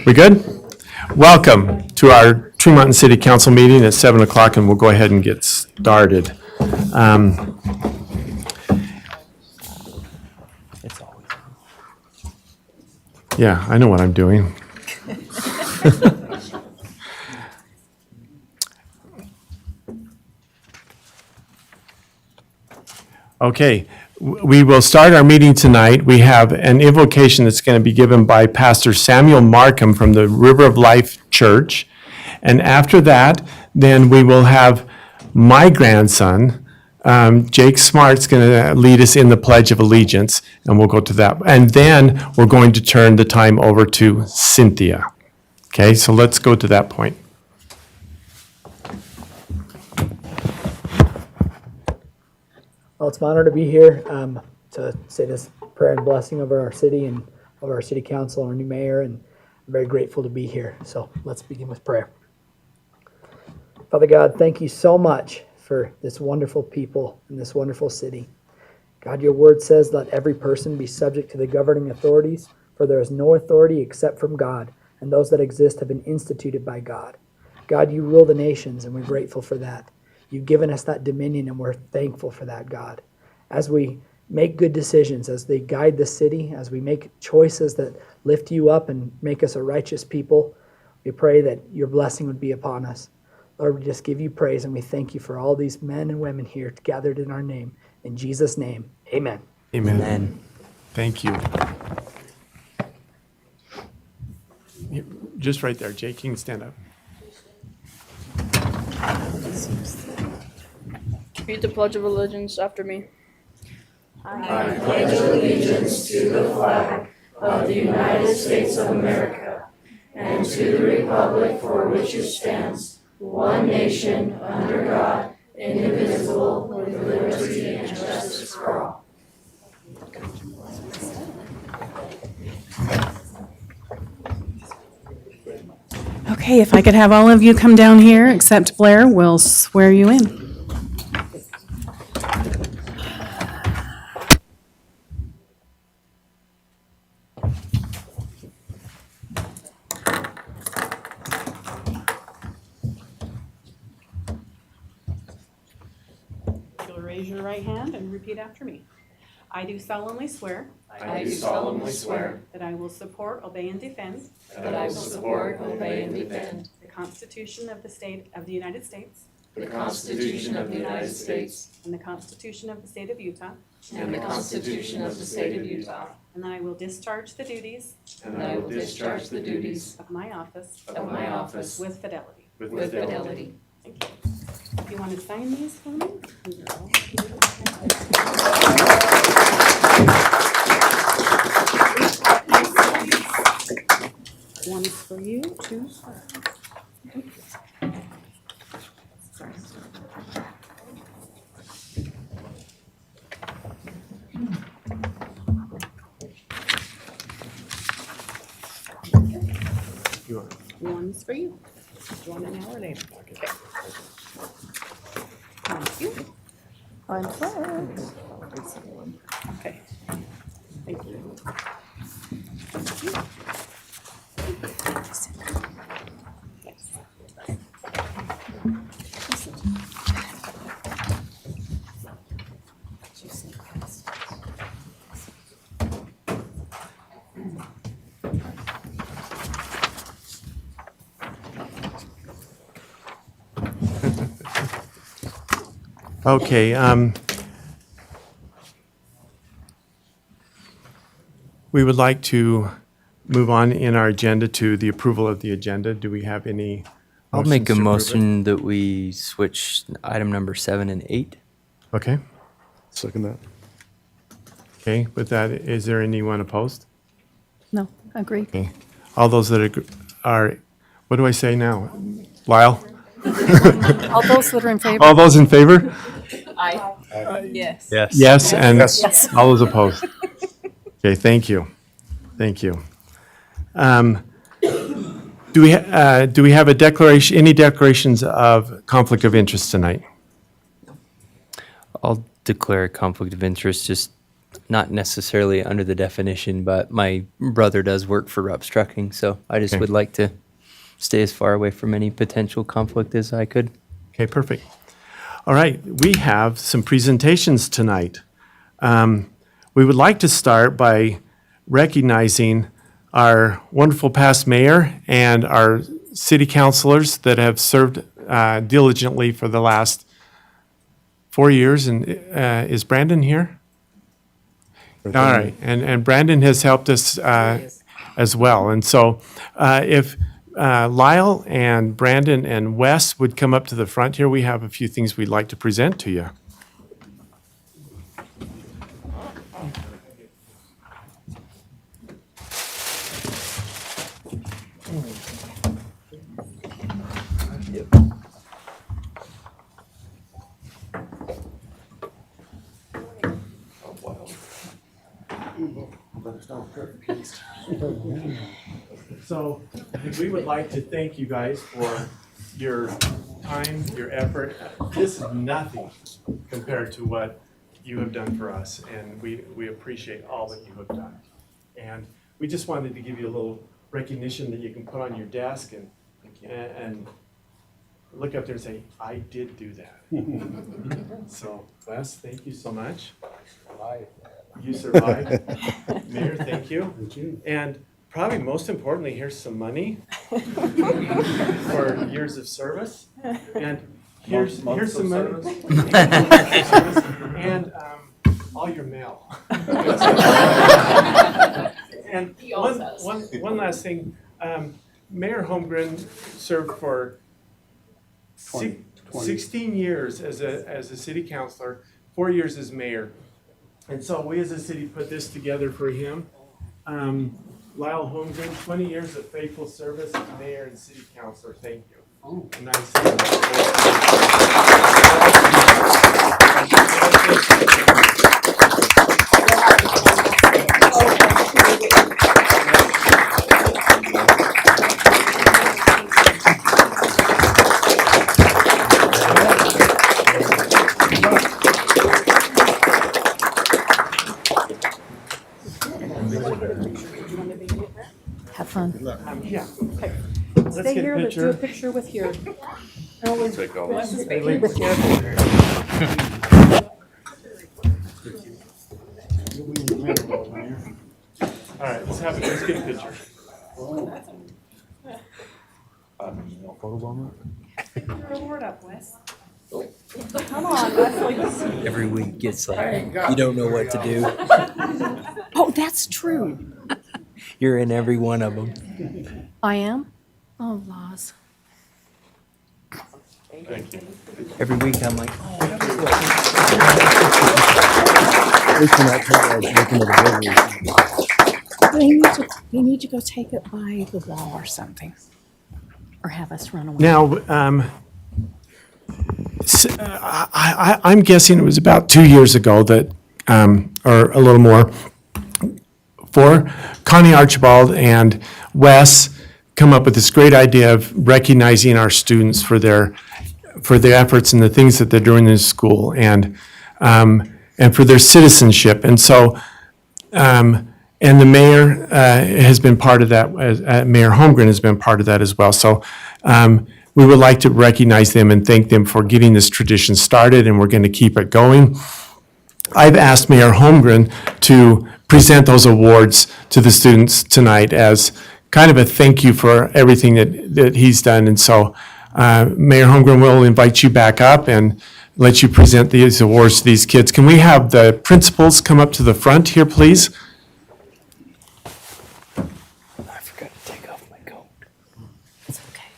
We good? Welcome to our Tree Mountain City Council meeting at 7 o'clock, and we'll go ahead and get started. Yeah, I know what I'm doing. Okay, we will start our meeting tonight. We have an invocation that's going to be given by Pastor Samuel Markham from the River of Life Church. And after that, then we will have my grandson, Jake Smart's going to lead us in the Pledge of Allegiance, and we'll go to that. And then we're going to turn the time over to Cynthia. Okay, so let's go to that point. Well, it's an honor to be here to say this prayer and blessing over our city and over our city council, our new mayor, and I'm very grateful to be here. So let's begin with prayer. Father God, thank you so much for this wonderful people in this wonderful city. God, your word says, let every person be subject to the governing authorities, for there is no authority except from God, and those that exist have been instituted by God. God, you rule the nations, and we're grateful for that. You've given us that dominion, and we're thankful for that, God. As we make good decisions, as they guide the city, as we make choices that lift you up and make us a righteous people, we pray that your blessing would be upon us. Lord, we just give you praise, and we thank you for all these men and women here gathered in our name. In Jesus' name, amen. Amen. Amen. Thank you. Just right there, Jake, you can stand up. Read the Pledge of Allegiance after me. Okay, if I could have all of you come down here, except Blair, we'll swear you in. You'll raise your right hand and repeat after me. I do solemnly swear I do solemnly swear that I will support, obey, and defend that I will support, obey, and defend the Constitution of the State of the United States the Constitution of the United States and the Constitution of the State of Utah, and the Constitution of the State of Utah, and that I will discharge the duties and that I will discharge the duties of my office of my office with fidelity. with fidelity. Thank you. If you want to sign these for me? One's for you, two's for Sorry. You want- One's for you. Do you want it now or later? Okay. Thank you. I'm sorry. Okay. Thank you. Okay, we would like to move on in our agenda to the approval of the agenda. Do we have any? I'll make a motions to approve motion that we switch item number 7 and 8. it? Okay, Second that. okay, with that, is there anyone opposed? No, agree. Okay, all those that are, what do I say now? Lyle? All those that are in favor? All those in favor? Yes. Yes. Yes, and Yes. all those opposed? Okay, thank you. Thank you. Do we have a declaration, any declarations of conflict of interest tonight? I'll declare a conflict of interest. Just not necessarily under the definition, but my brother does work for Rupp's Trucking, so I just Okay. would like to stay as far away from any potential conflict as I could. Okay, perfect. All right, we have some presentations tonight. We would like to start by recognizing our wonderful past mayor and our city councilors that have served diligently for the last 4 years. And is Brandon here? All right, and Brandon has helped us as well. And so if Lyle and Brandon and Wes would come up to the front here, we have a few things we'd like to present to you. So we would like to thank you guys for your time, your effort. This is nothing compared to what you have done for us, and we appreciate all that you have done. And we just wanted to give you a little recognition that you can put on your desk and look up there and say, I did do that. So, Wes, thank you so much. You survived. Mayor, thank you. Thank you. And probably most importantly, here's some money for years of service. And here's some money. And all your mail. And one last thing, Mayor Holmgren served for 16 years as a city councilor, 4 years as mayor. And so we as a city put this together for him. Lyle Holmgren, 20 years of faithful service as mayor and city councilor. Thank you. Oh. Nice. Have fun. Yeah. Stay get a here, let's do a picture. picture with your. Take all this. With your. All right, let's get a picture. Reward up, Wes. Come on, Leslie. Every week gets like, you don't know what to do. Oh, that's true. You're in every one of them. I am? Oh, laws. Thank you. Every week I'm like, They need to go take it by the wall or something. Or have us run away. Now, I'm guessing it was about 2 years ago that, or a little more, for Connie Archibald and Wes come up with this great idea of recognizing our students for their efforts and the things that they're doing in school and for their citizenship. And so, and the mayor has been part of that, Mayor Holmgren has been part of that as well. So we would like to recognize them and thank them for getting this tradition started, and we're going to keep it going. I've asked Mayor Holmgren to present those awards to the students tonight as kind of a thank you for everything that he's done. And so Mayor Holmgren will invite you back up and let you present these awards to these kids. Can we have the principals come up to the front here, please? I forgot to take off my coat. It's okay.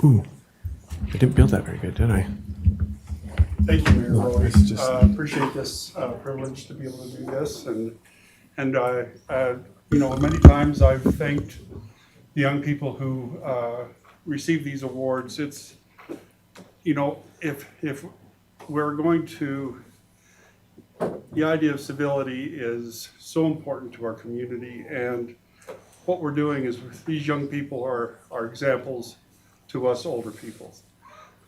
Ooh, I didn't build that very good, did I? Thank you, Mayor Roy. Appreciate this privilege to be able to do this, and you know, many times I've thanked the young people who receive these awards. It's, you know, if we're going to, the idea of civility is so important to our community, and what we're doing is these young people are examples to us older people.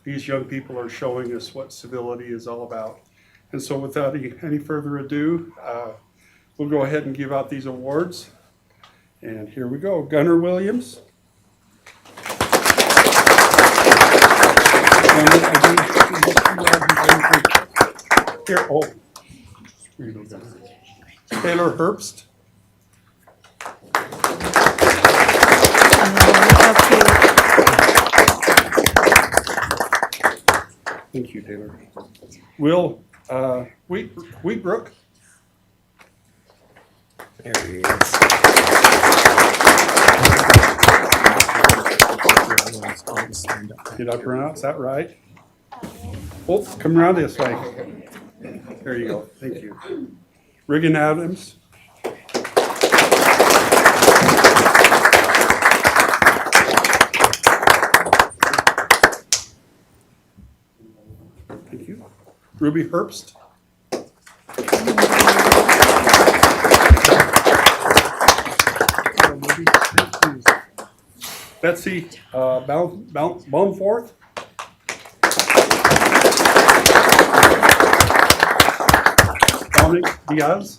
These young people are showing us what civility is all about. And so without any further ado, we'll go ahead and give out these awards. And here we go. Gunnar Williams. Here, oh. Here you go, Gunnar. Taylor Herbst. Thank you, Taylor. Will Wheatbrook. There he is. Did I pronounce that right? Oh, come around this way. There you go. Thank you. Regan Adams. Thank you. Ruby Herbst. Betsy Baumforth. Dominic Diaz.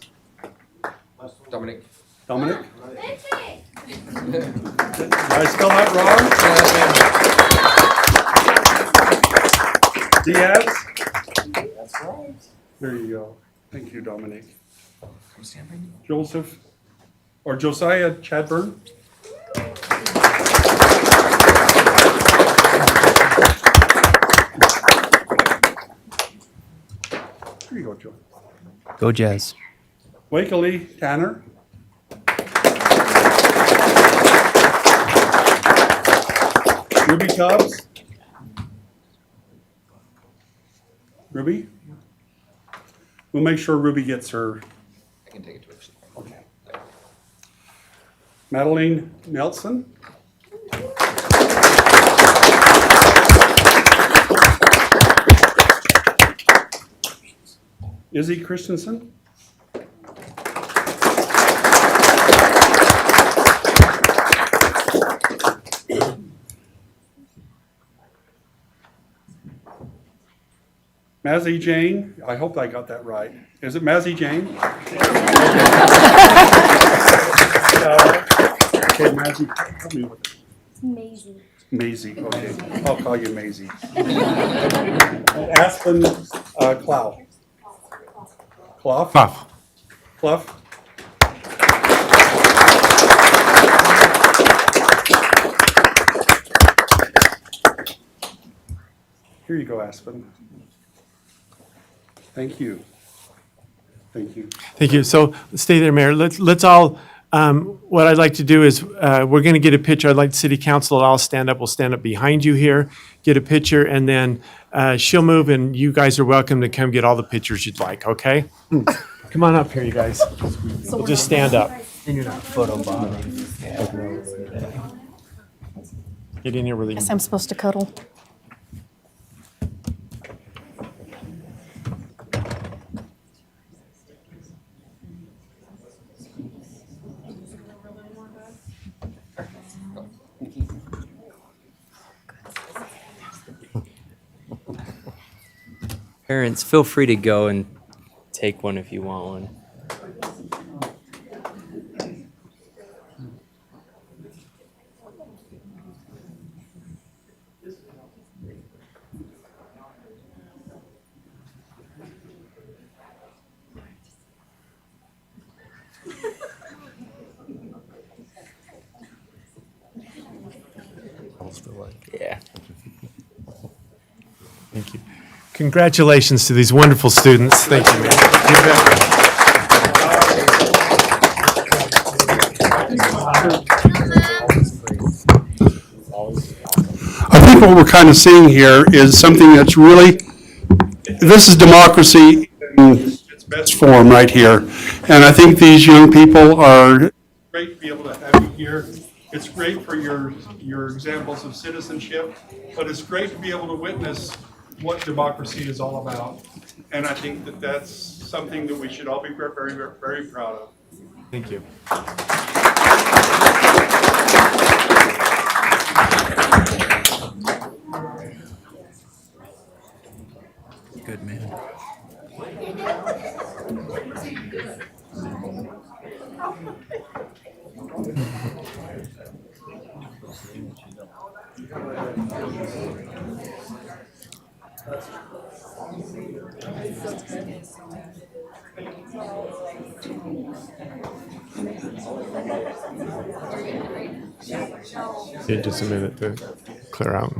Dominic. Dominic. Did I spell that wrong? Diaz. That's right. There you go. Thank you, Dominic. Joseph, or Josiah Chadburn. Here you go, Joe. Go Jazz. Wakeley Tanner. Ruby Tubbs. Ruby? We'll make sure Ruby gets her. I can take it to her. Okay. Madeline Nelson. Izzy Christensen. Mazzy Jane, I hope I got that right. Is it Mazzy Jane? Okay, Mazzy, help me with it. Maisie. Maisie, okay. I'll call you Maisie. Aspen Clough. Clough? Clough. Here you go, Aspen. Thank you. Thank you. Thank you. So stay there, Mayor. Let's all, what I'd like to do is, we're going to get a picture. I'd like the city council to all stand up. We'll stand up behind you here, get a picture, and then she'll move, and you guys are welcome to come get all the pictures you'd like, okay? Come on up here, you guys. We'll just stand up. Then you're not photobombing. Get in here really. Guess I'm supposed to cuddle. Parents, feel free to go and take one if you want one. Yeah. Thank you. Congratulations to these wonderful students. Thank you, man. I think what we're kind of seeing here is something that's really, this is democracy in its best form right here. And I think these young people are great to be able to have you here. It's great for your examples of citizenship, but it's great to be able to witness what democracy is all about. And I think that that's something that we should all be very, very, very proud of. Thank you. Good man. Okay, just a minute to clear out.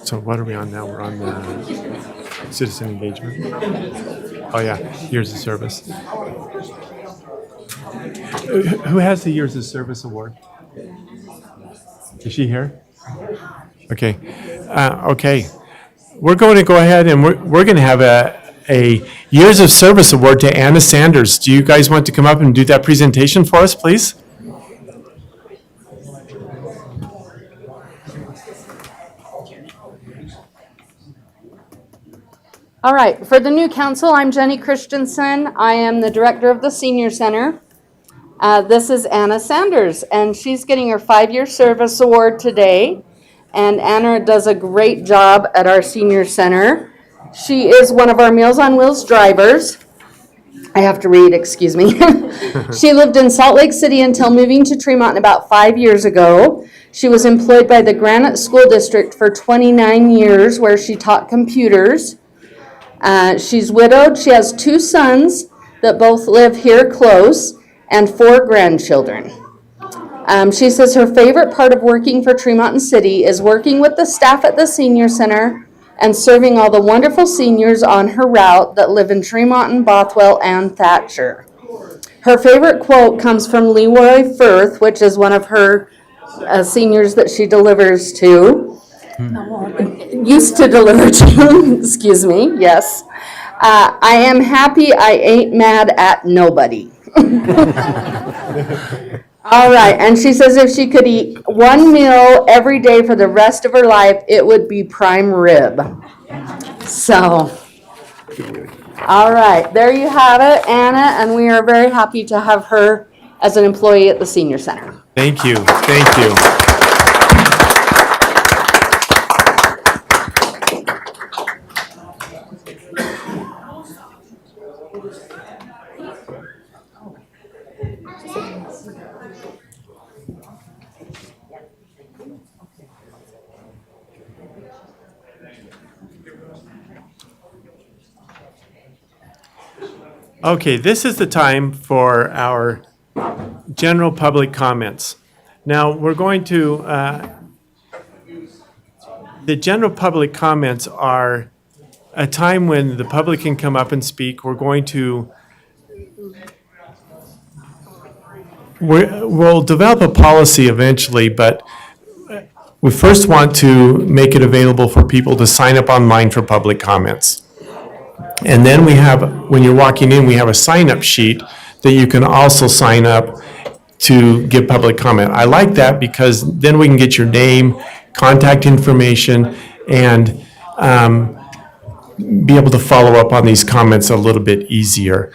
So what are we on now? We're on the citizen engagement. Oh, yeah, years of service. Who has the years of service award? Is she here? Okay. Okay. We're going to go ahead and we're going to have a years of service award to Anna Sanders. Do you guys want to come up and do that presentation for us, please? All right, for the new council, I'm Jenny Christensen. I am the director of the Senior Center. This is Anna Sanders, and she's getting her 5-year service award today. And Anna does a great job at our Senior Center. She is one of our Meals on Wheels drivers. I have to read, excuse me. She lived in Salt Lake City until moving to Tremont about 5 years ago. She was employed by the Granite School District for 29 years, where she taught computers. She's widowed. She has 2 sons that both live here close and 4 grandchildren. She says her favorite part of working for Tremont City is working with the staff at the Senior Center and serving all the wonderful seniors on her route that live in Tremont, Bothwell, and Thatcher. Her favorite quote comes from Leroy Firth, which is one of her seniors that she delivers to. Used to deliver to, excuse me, yes. I am happy I ain't mad at nobody. All right, and she says if she could eat 1 meal every day for the rest of her life, it would be prime rib. So, all right, there you have it, Anna, and we are very happy to have her as an employee at the Senior Center. Thank you. Thank you. Okay, this is the time for our general public comments. Now, we're going to, the general public comments are a time when the public can come up and speak. We're going to, we'll develop a policy eventually, but we first want to make it available for people to sign up online for public comments. And then we have, when you're walking in, we have a sign-up sheet that you can also sign up to give public comment. I like that because then we can get your name, contact information, and be able to follow up on these comments a little bit easier.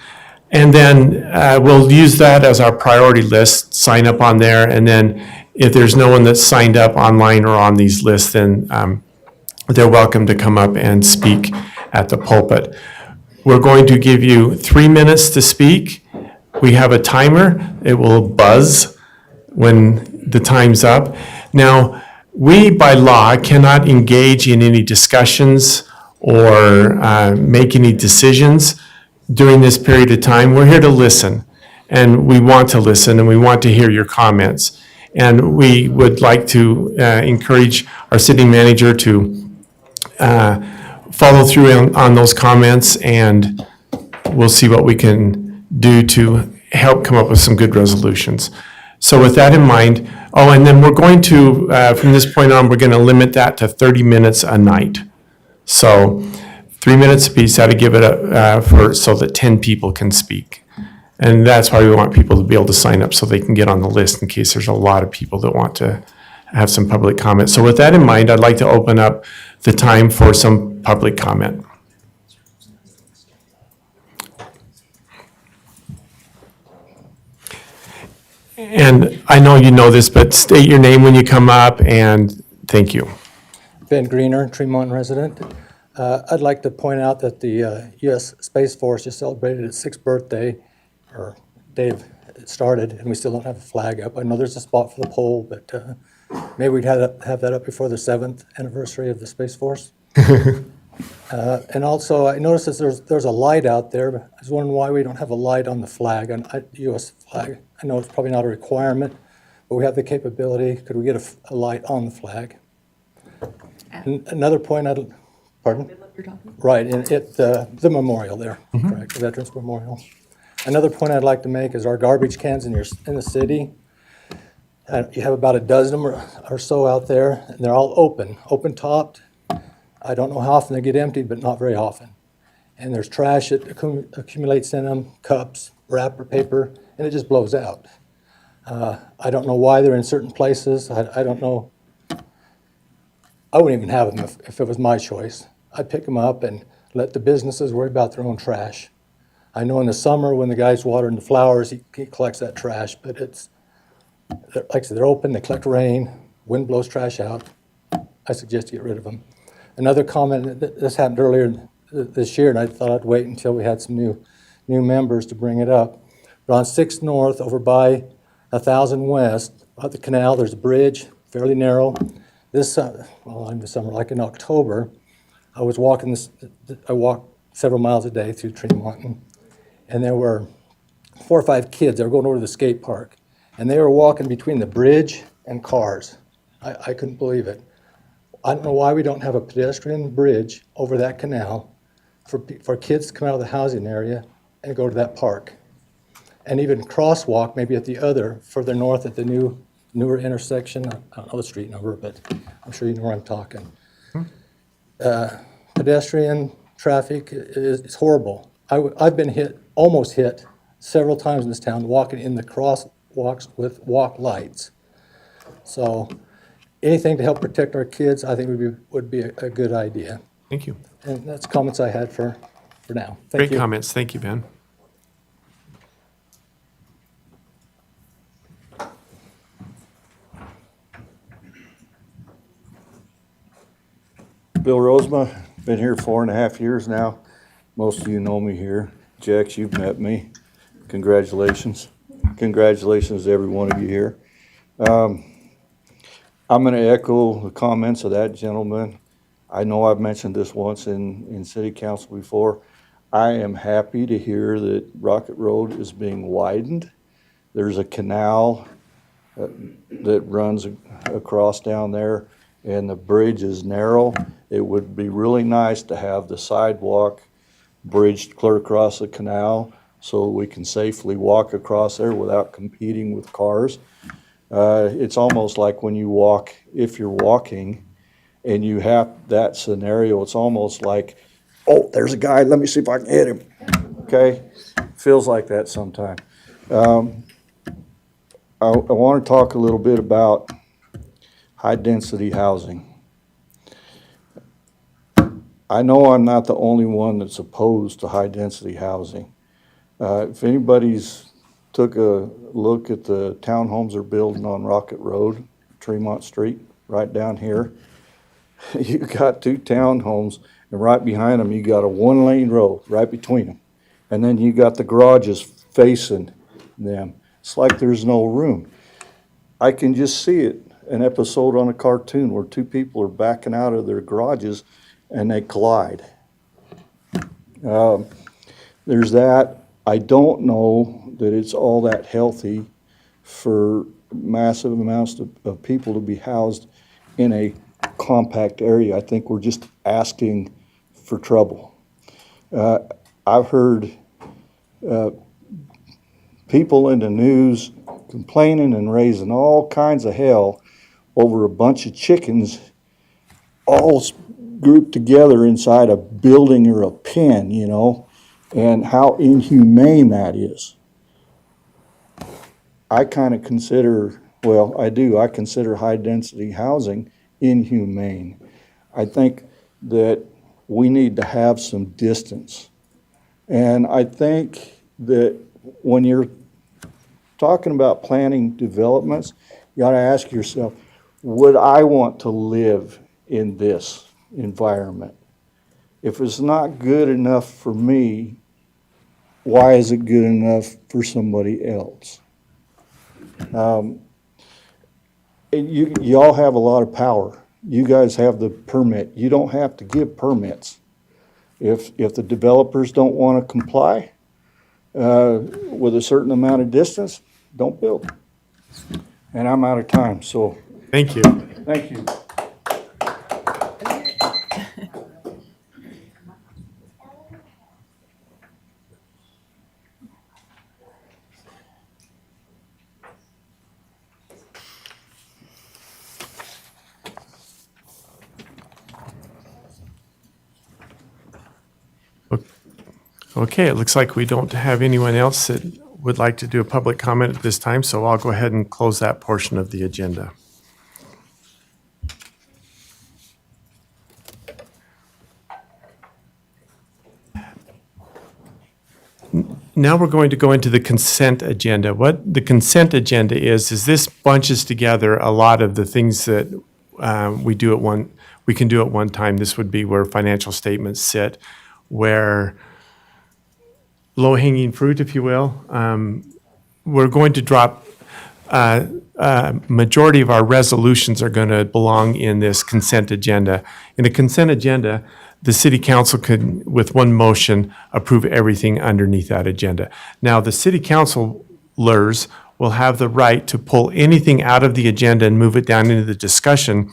And then we'll use that as our priority list, sign up on there, and then if there's no one that's signed up online or on these lists, then they're welcome to come up and speak at the pulpit. We're going to give you 3 minutes to speak. We have a timer. It will buzz when the time's up. Now, we by law cannot engage in any discussions or make any decisions during this period of time. We're here to listen, and we want to listen, and we want to hear your comments. And we would like to encourage our city manager to follow through on those comments, and we'll see what we can do to help come up with some good resolutions. So with that in mind, oh, and then we're going to, from this point on, we're going to limit that to 30 minutes a night. So 3 minutes apiece, how to give it so that 10 people can speak. And that's why we want people to be able to sign up so they can get on the list in case there's a lot of people that want to have some public comment. So with that in mind, I'd like to open up the time for some public comment. And I know you know this, but state your name when you come up, and thank you. Ben Greener, Tremont resident. I'd like to point out that the U.S. Space Force just celebrated its 6th birthday, or Dave started, and we still don't have a flag up. I know there's a spot for the pole, but maybe we'd have that up before the 7th anniversary of the Space Force. And also, I noticed that there's a light out there. But I was wondering why we don't have a light on the flag, on U.S. flag. I know it's probably not a requirement, but we have the capability. Could we get a light on the flag? Another point pardon? Right, the memorial there, correct, the Veterans Memorial. Another point I'd like to make is our garbage cans in the city. You have about a dozen or so out there, and they're all open topped. I don't know how often they get emptied, but not very often. And there's trash that accumulates in them, cups, wrapper, paper, and it just blows out. I don't know why they're in certain places. I don't know. I wouldn't even have them if it was my choice. I'd pick them up and let the businesses worry about their own trash. I know in the summer when the guy's watering the flowers, he collects that trash, but like I said, they're open, they collect rain, wind blows trash out. I suggest you get rid of them. Another comment, this happened earlier this year, and I thought I'd wait until we had some new members to bring it up. But on 6th North, over by 1000 West, at the canal, there's a bridge, fairly narrow. In the summer, like in October, I walk several miles a day through Tremont, and there were 4 or 5 kids. They were going over to the skate park, and they were walking between the bridge and cars. I couldn't believe it. I don't know why we don't have a pedestrian bridge over that canal for kids to come out of the housing area and go to that park. And even crosswalk maybe at the other, further north at the newer intersection. I don't know the street number, but I'm sure you know where I'm talking. Pedestrian traffic is horrible. I've been almost hit several times in this town walking in the crosswalks with walk lights. So anything to help protect our kids, I think would be a good idea. Thank you. And that's comments I had for now. Thank you. Great comments. Thank you, Ben. Bill Rosema, been here 4.5 years now. Most of you know me here. Jax, you've met me. Congratulations. Congratulations to every one of you here. I'm going to echo the comments of that gentleman. I know I've mentioned this once in City Council before. I am happy to hear that Rocket Road is being widened. There's a canal that runs across down there, and the bridge is narrow. It would be really nice to have the sidewalk bridged clear across the canal so we can safely walk across there without competing with cars. It's almost like when you walk, if you're walking and you have that scenario, it's almost like, oh, there's a guy, let me see if I can hit him. Okay? Feels like that sometimes. I want to talk a little bit about high-density housing. I know I'm not the only one that's opposed to high-density housing. If anybody's took a look at the townhomes they're building on Rocket Road, Tremont Street, right down here, you got 2 townhomes, and right behind them you got a 1-lane road right between them. And then you got the garages facing them. It's like there's no room. I can just see it, an episode on a cartoon where 2 people are backing out of their garages and they collide. There's that. I don't know that it's all that healthy for massive amounts of people to be housed in a compact area. I think we're just asking for trouble. I've heard people in the news complaining and raising all kinds of hell over a bunch of chickens all grouped together inside a building or a pen, you know, and how inhumane that is. I kind of consider, well, I consider high-density housing inhumane. I think that we need to have some distance. And I think that when you're talking about planning developments, you got to ask yourself, would I want to live in this environment? If it's not good enough for me, why is it good enough for somebody else? You all have a lot of power. You guys have the permit. You don't have to give permits. If the developers don't want to comply with a certain amount of distance, don't build. And I'm out of time, so Thank you. thank you. Okay, it looks like we don't have anyone else that would like to do a public comment at this time, so I'll go ahead and close that portion of the agenda. Now we're going to go into the consent agenda. What the consent agenda is this bunches together a lot of the things that we can do at one time. This would be where financial statements sit, where low-hanging fruit, if you will. We're going to drop, majority of our resolutions are going to belong in this consent agenda. In the consent agenda, the city council could, with one motion, approve everything underneath that agenda. Now, the city councilors will have the right to pull anything out of the agenda and move it down into the discussion,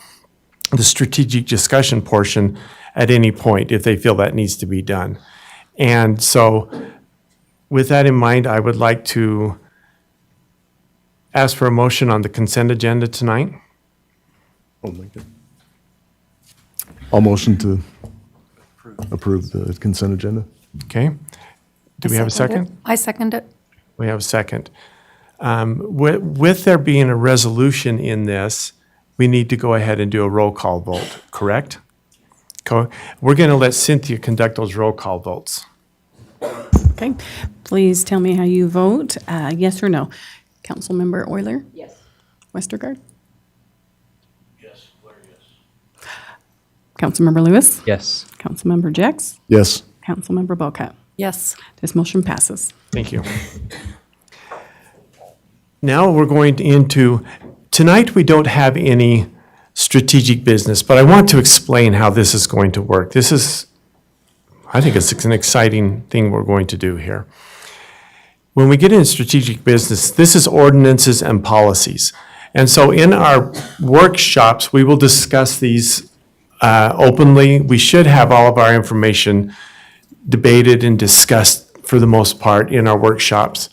the strategic discussion portion at any point if they feel that needs to be done. And so with that in mind, I would like to ask for a motion on the consent agenda tonight. I'll motion to approve the consent agenda. Okay. Do we have a second? I second it. We have a second. With there being a resolution in this, we need to go ahead and do a roll call vote, correct? We're going to let Cynthia conduct those roll call votes. Okay, please tell me how you vote, yes or no. Councilmember Euler? Yes. Westergaard? Yes, Blair, yes. Councilmember Lewis? Yes. Councilmember Jex? Yes. Councilmember Bocat? Yes. This motion passes. Thank you. Now we're going into, tonight we don't have any strategic business, but I want to explain how this is going to work. I think it's an exciting thing we're going to do here. When we get into strategic business, this is ordinances and policies. And so in our workshops, we will discuss these openly. We should have all of our information debated and discussed for the most part in our workshops.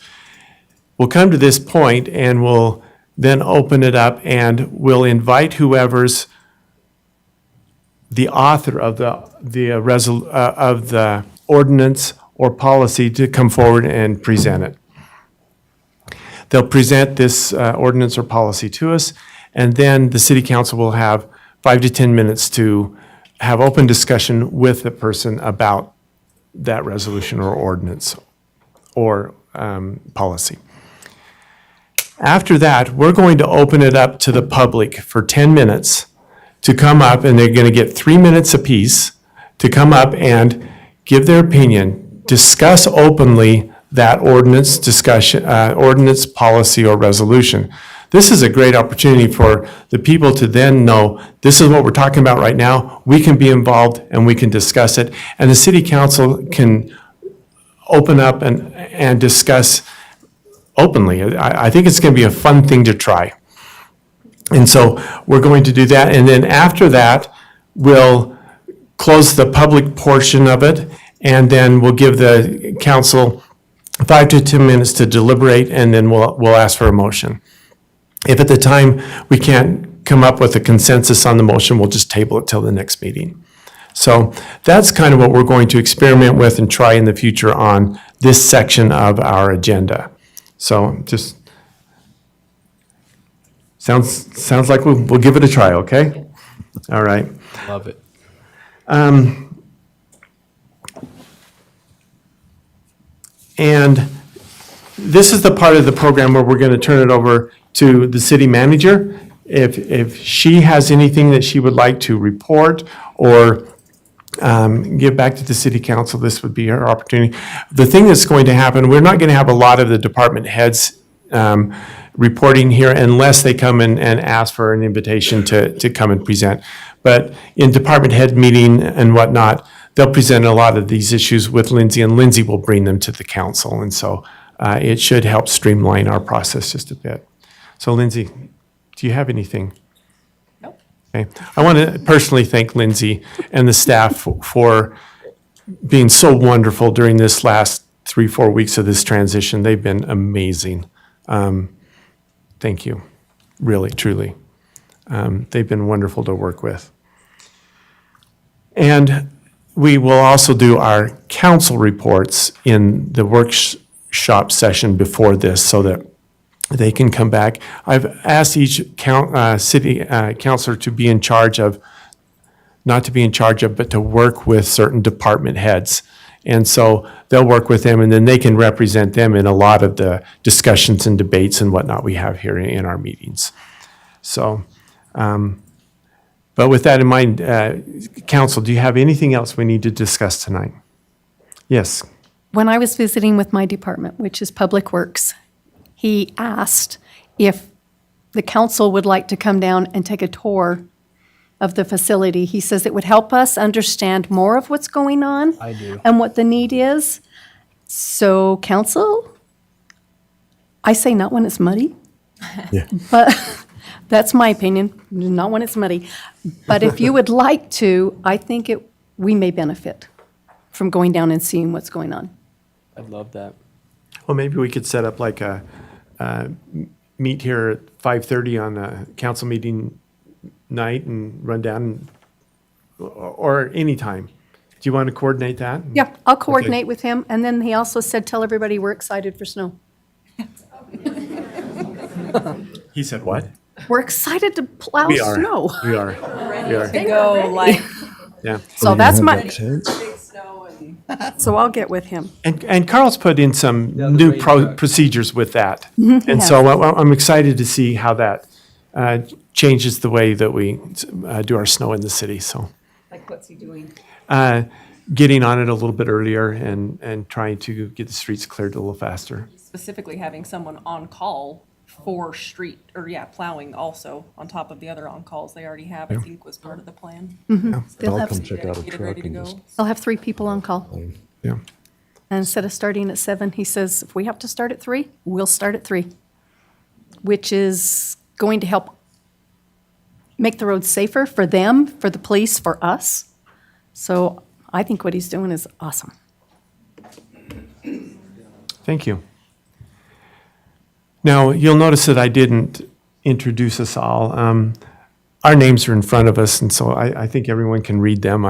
We'll come to this point and we'll then open it up and we'll invite whoever's the author of the ordinance or policy to come forward and present it. They'll present this ordinance or policy to us, and then the city council will have 5 to 10 minutes to have open discussion with the person about that resolution or ordinance or policy. After that, we're going to open it up to the public for 10 minutes to come up, and they're going to get 3 minutes apiece to come up and give their opinion, discuss openly that ordinance discussion, ordinance, policy, or resolution. This is a great opportunity for the people to then know, this is what we're talking about right now, we can be involved and we can discuss it, and the city council can open up and discuss openly. I think it's going to be a fun thing to try. And so we're going to do that, and then after that, we'll close the public portion of it, and then we'll give the council 5 to 10 minutes to deliberate, and then we'll ask for a motion. If at the time we can't come up with a consensus on the motion, we'll just table it till the next meeting. So that's kind of what we're going to experiment with and try in the future on this section of our agenda. So just sounds like we'll give it a try, okay? All right. Love it. And this is the part of the program where we're going to turn it over to the city manager. If she has anything that she would like to report or give back to the city council, this would be our opportunity. The thing that's going to happen, we're not going to have a lot of the department heads reporting here unless they come and ask for an invitation to come and present. But in department head meeting and whatnot, they'll present a lot of these issues with Lindsay, and Lindsay will bring them to the council. And so it should help streamline our process just a bit. So Lindsay, do you have anything? Nope. Okay. I want to personally thank Lindsay and the staff for being so wonderful during this last 3-4 weeks of this transition. They've been amazing. Thank you, really, truly. They've been wonderful to work with. And we will also do our council reports in the workshop session before this so that they can come back. I've asked each city councilor to be in charge of, not to be in charge of, but to work with certain department heads. And so they'll work with them, and then they can represent them in a lot of the discussions and debates and whatnot we have here in our meetings. So, but with that in mind, council, do you have anything else we need to discuss tonight? Yes. When I was visiting with my department, which is Public Works, he asked if the council would like to come down and take a tour of the facility. He says it would help us understand more of what's going on. I do. And what the need is. So council, I say not when it's muddy. Yeah. But that's my opinion, not when it's muddy. But if you would like to, I think we may benefit from going down and seeing what's going on. I'd love that. Well, maybe we could set up like a meet here at 5:30 on a council meeting night and run down, or anytime. Do you want to coordinate that? Yeah, I'll coordinate with him. And then he also said, tell everybody we're excited for snow. He said what? We're excited to plow We are. snow. We are. We are. To go like Yeah. So that's my, big snow and. so I'll get with him. And Carl's put in some new procedures with that. Mhm, he And so I'm excited to see how that changes the way that we do our snow in the city. So Like, what's he doing? getting on it a little bit earlier and trying to get the streets cleared a little faster. Specifically having someone on call for street, or plowing also, on top of the other on-calls they already have, I think was part of the plan. They'll I'll have, come check out a Dedicated, truck ready to and go. just. they'll have 3 people on call. Yeah. And instead of starting at 7, he says, if we have to start at 3, we'll start at 3, which is going to help make the roads safer for them, for the police, for us. So I think what he's doing is awesome. Thank you. Now, you'll notice that I didn't introduce us all. Our names are in front of us, and so I think everyone can read them.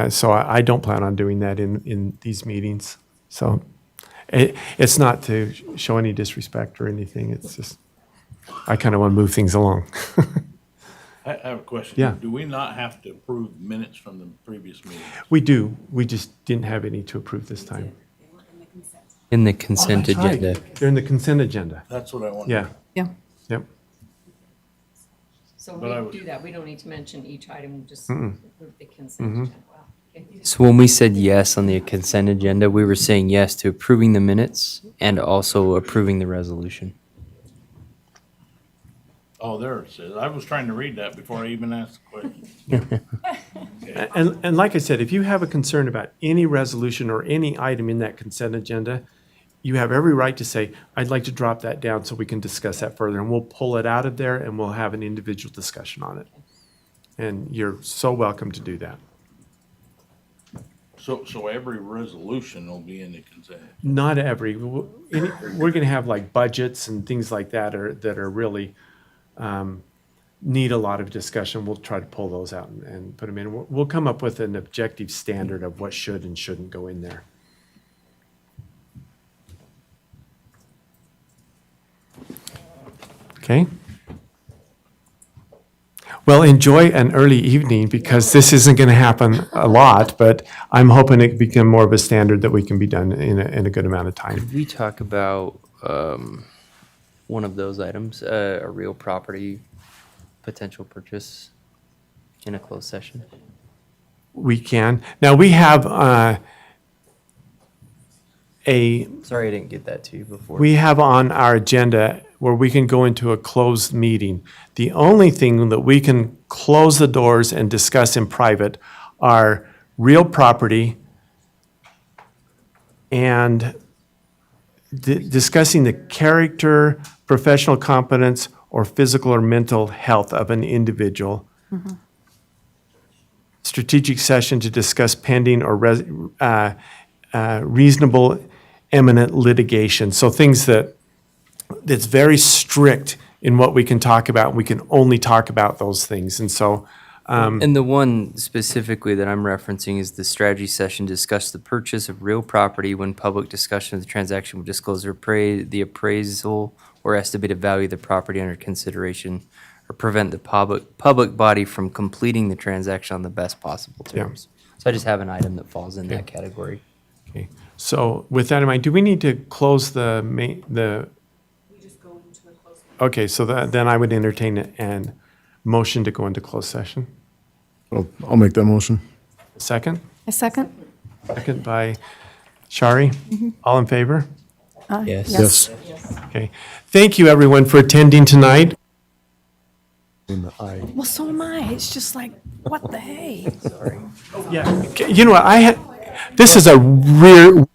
So I don't plan on doing that in these meetings. So it's not to show any disrespect or anything. It's just, I kind of want to move things along. I have a question. Yeah. Do we not have to approve minutes from the previous meeting? We do. We just didn't have any to approve this time. In the consent That's right. agenda. They're in the consent agenda. That's what I wanted. Yeah. Yeah. Yep. So But I we was- do that, we don't need to mention each item, just Mm-mm. approve the consent agenda. Wow. Okay. So when we said yes on the consent agenda, we were saying yes to approving the minutes and also approving the resolution. Oh, there it says. I was trying to read that before I even asked the question. And like I said, if you have a concern about any resolution or any item in that consent agenda, you have every right to say, I'd like to drop that down so we can discuss that further. And we'll pull it out of there and we'll have an individual discussion on it. And you're so welcome to do that. So every resolution will be in the consent. Not every, we're going to have like budgets and things like that are really need a lot of discussion. We'll try to pull those out and put them in. We'll come up with an objective standard of what should and shouldn't go in there. Okay. Well, enjoy an early evening because this isn't going to happen a lot, but I'm hoping it become more of a standard that we can be done in a good amount of time. Did we talk about one of those items, a real property potential purchase in a closed session? we can. Now, we have Sorry I didn't get that to you before. we have on our agenda where we can go into a closed meeting. The only thing that we can close the doors and discuss in private are real property and discussing the character, professional competence, or physical or mental health of an individual. Strategic session to discuss pending or reasonable imminent litigation. So things that's very strict in what we can talk about. We can only talk about those things. And so, And the one specifically that I'm referencing is the strategy session, discuss the purchase of real property when public discussion of the transaction will disclose the appraisal or estimated value of the property under consideration, or prevent the public body from completing the transaction on the best possible terms. So I just have an item that falls in that category. okay. So with that in mind, do we need to close the? Okay, so then I would entertain a motion to go into closed session. I'll make that motion. Second? A second? Second by Shari. All in favor? Yes. Okay. Thank you, everyone, for attending tonight. Well, so am I. It's just like, what the hey? Yeah. You know what? This is a rare.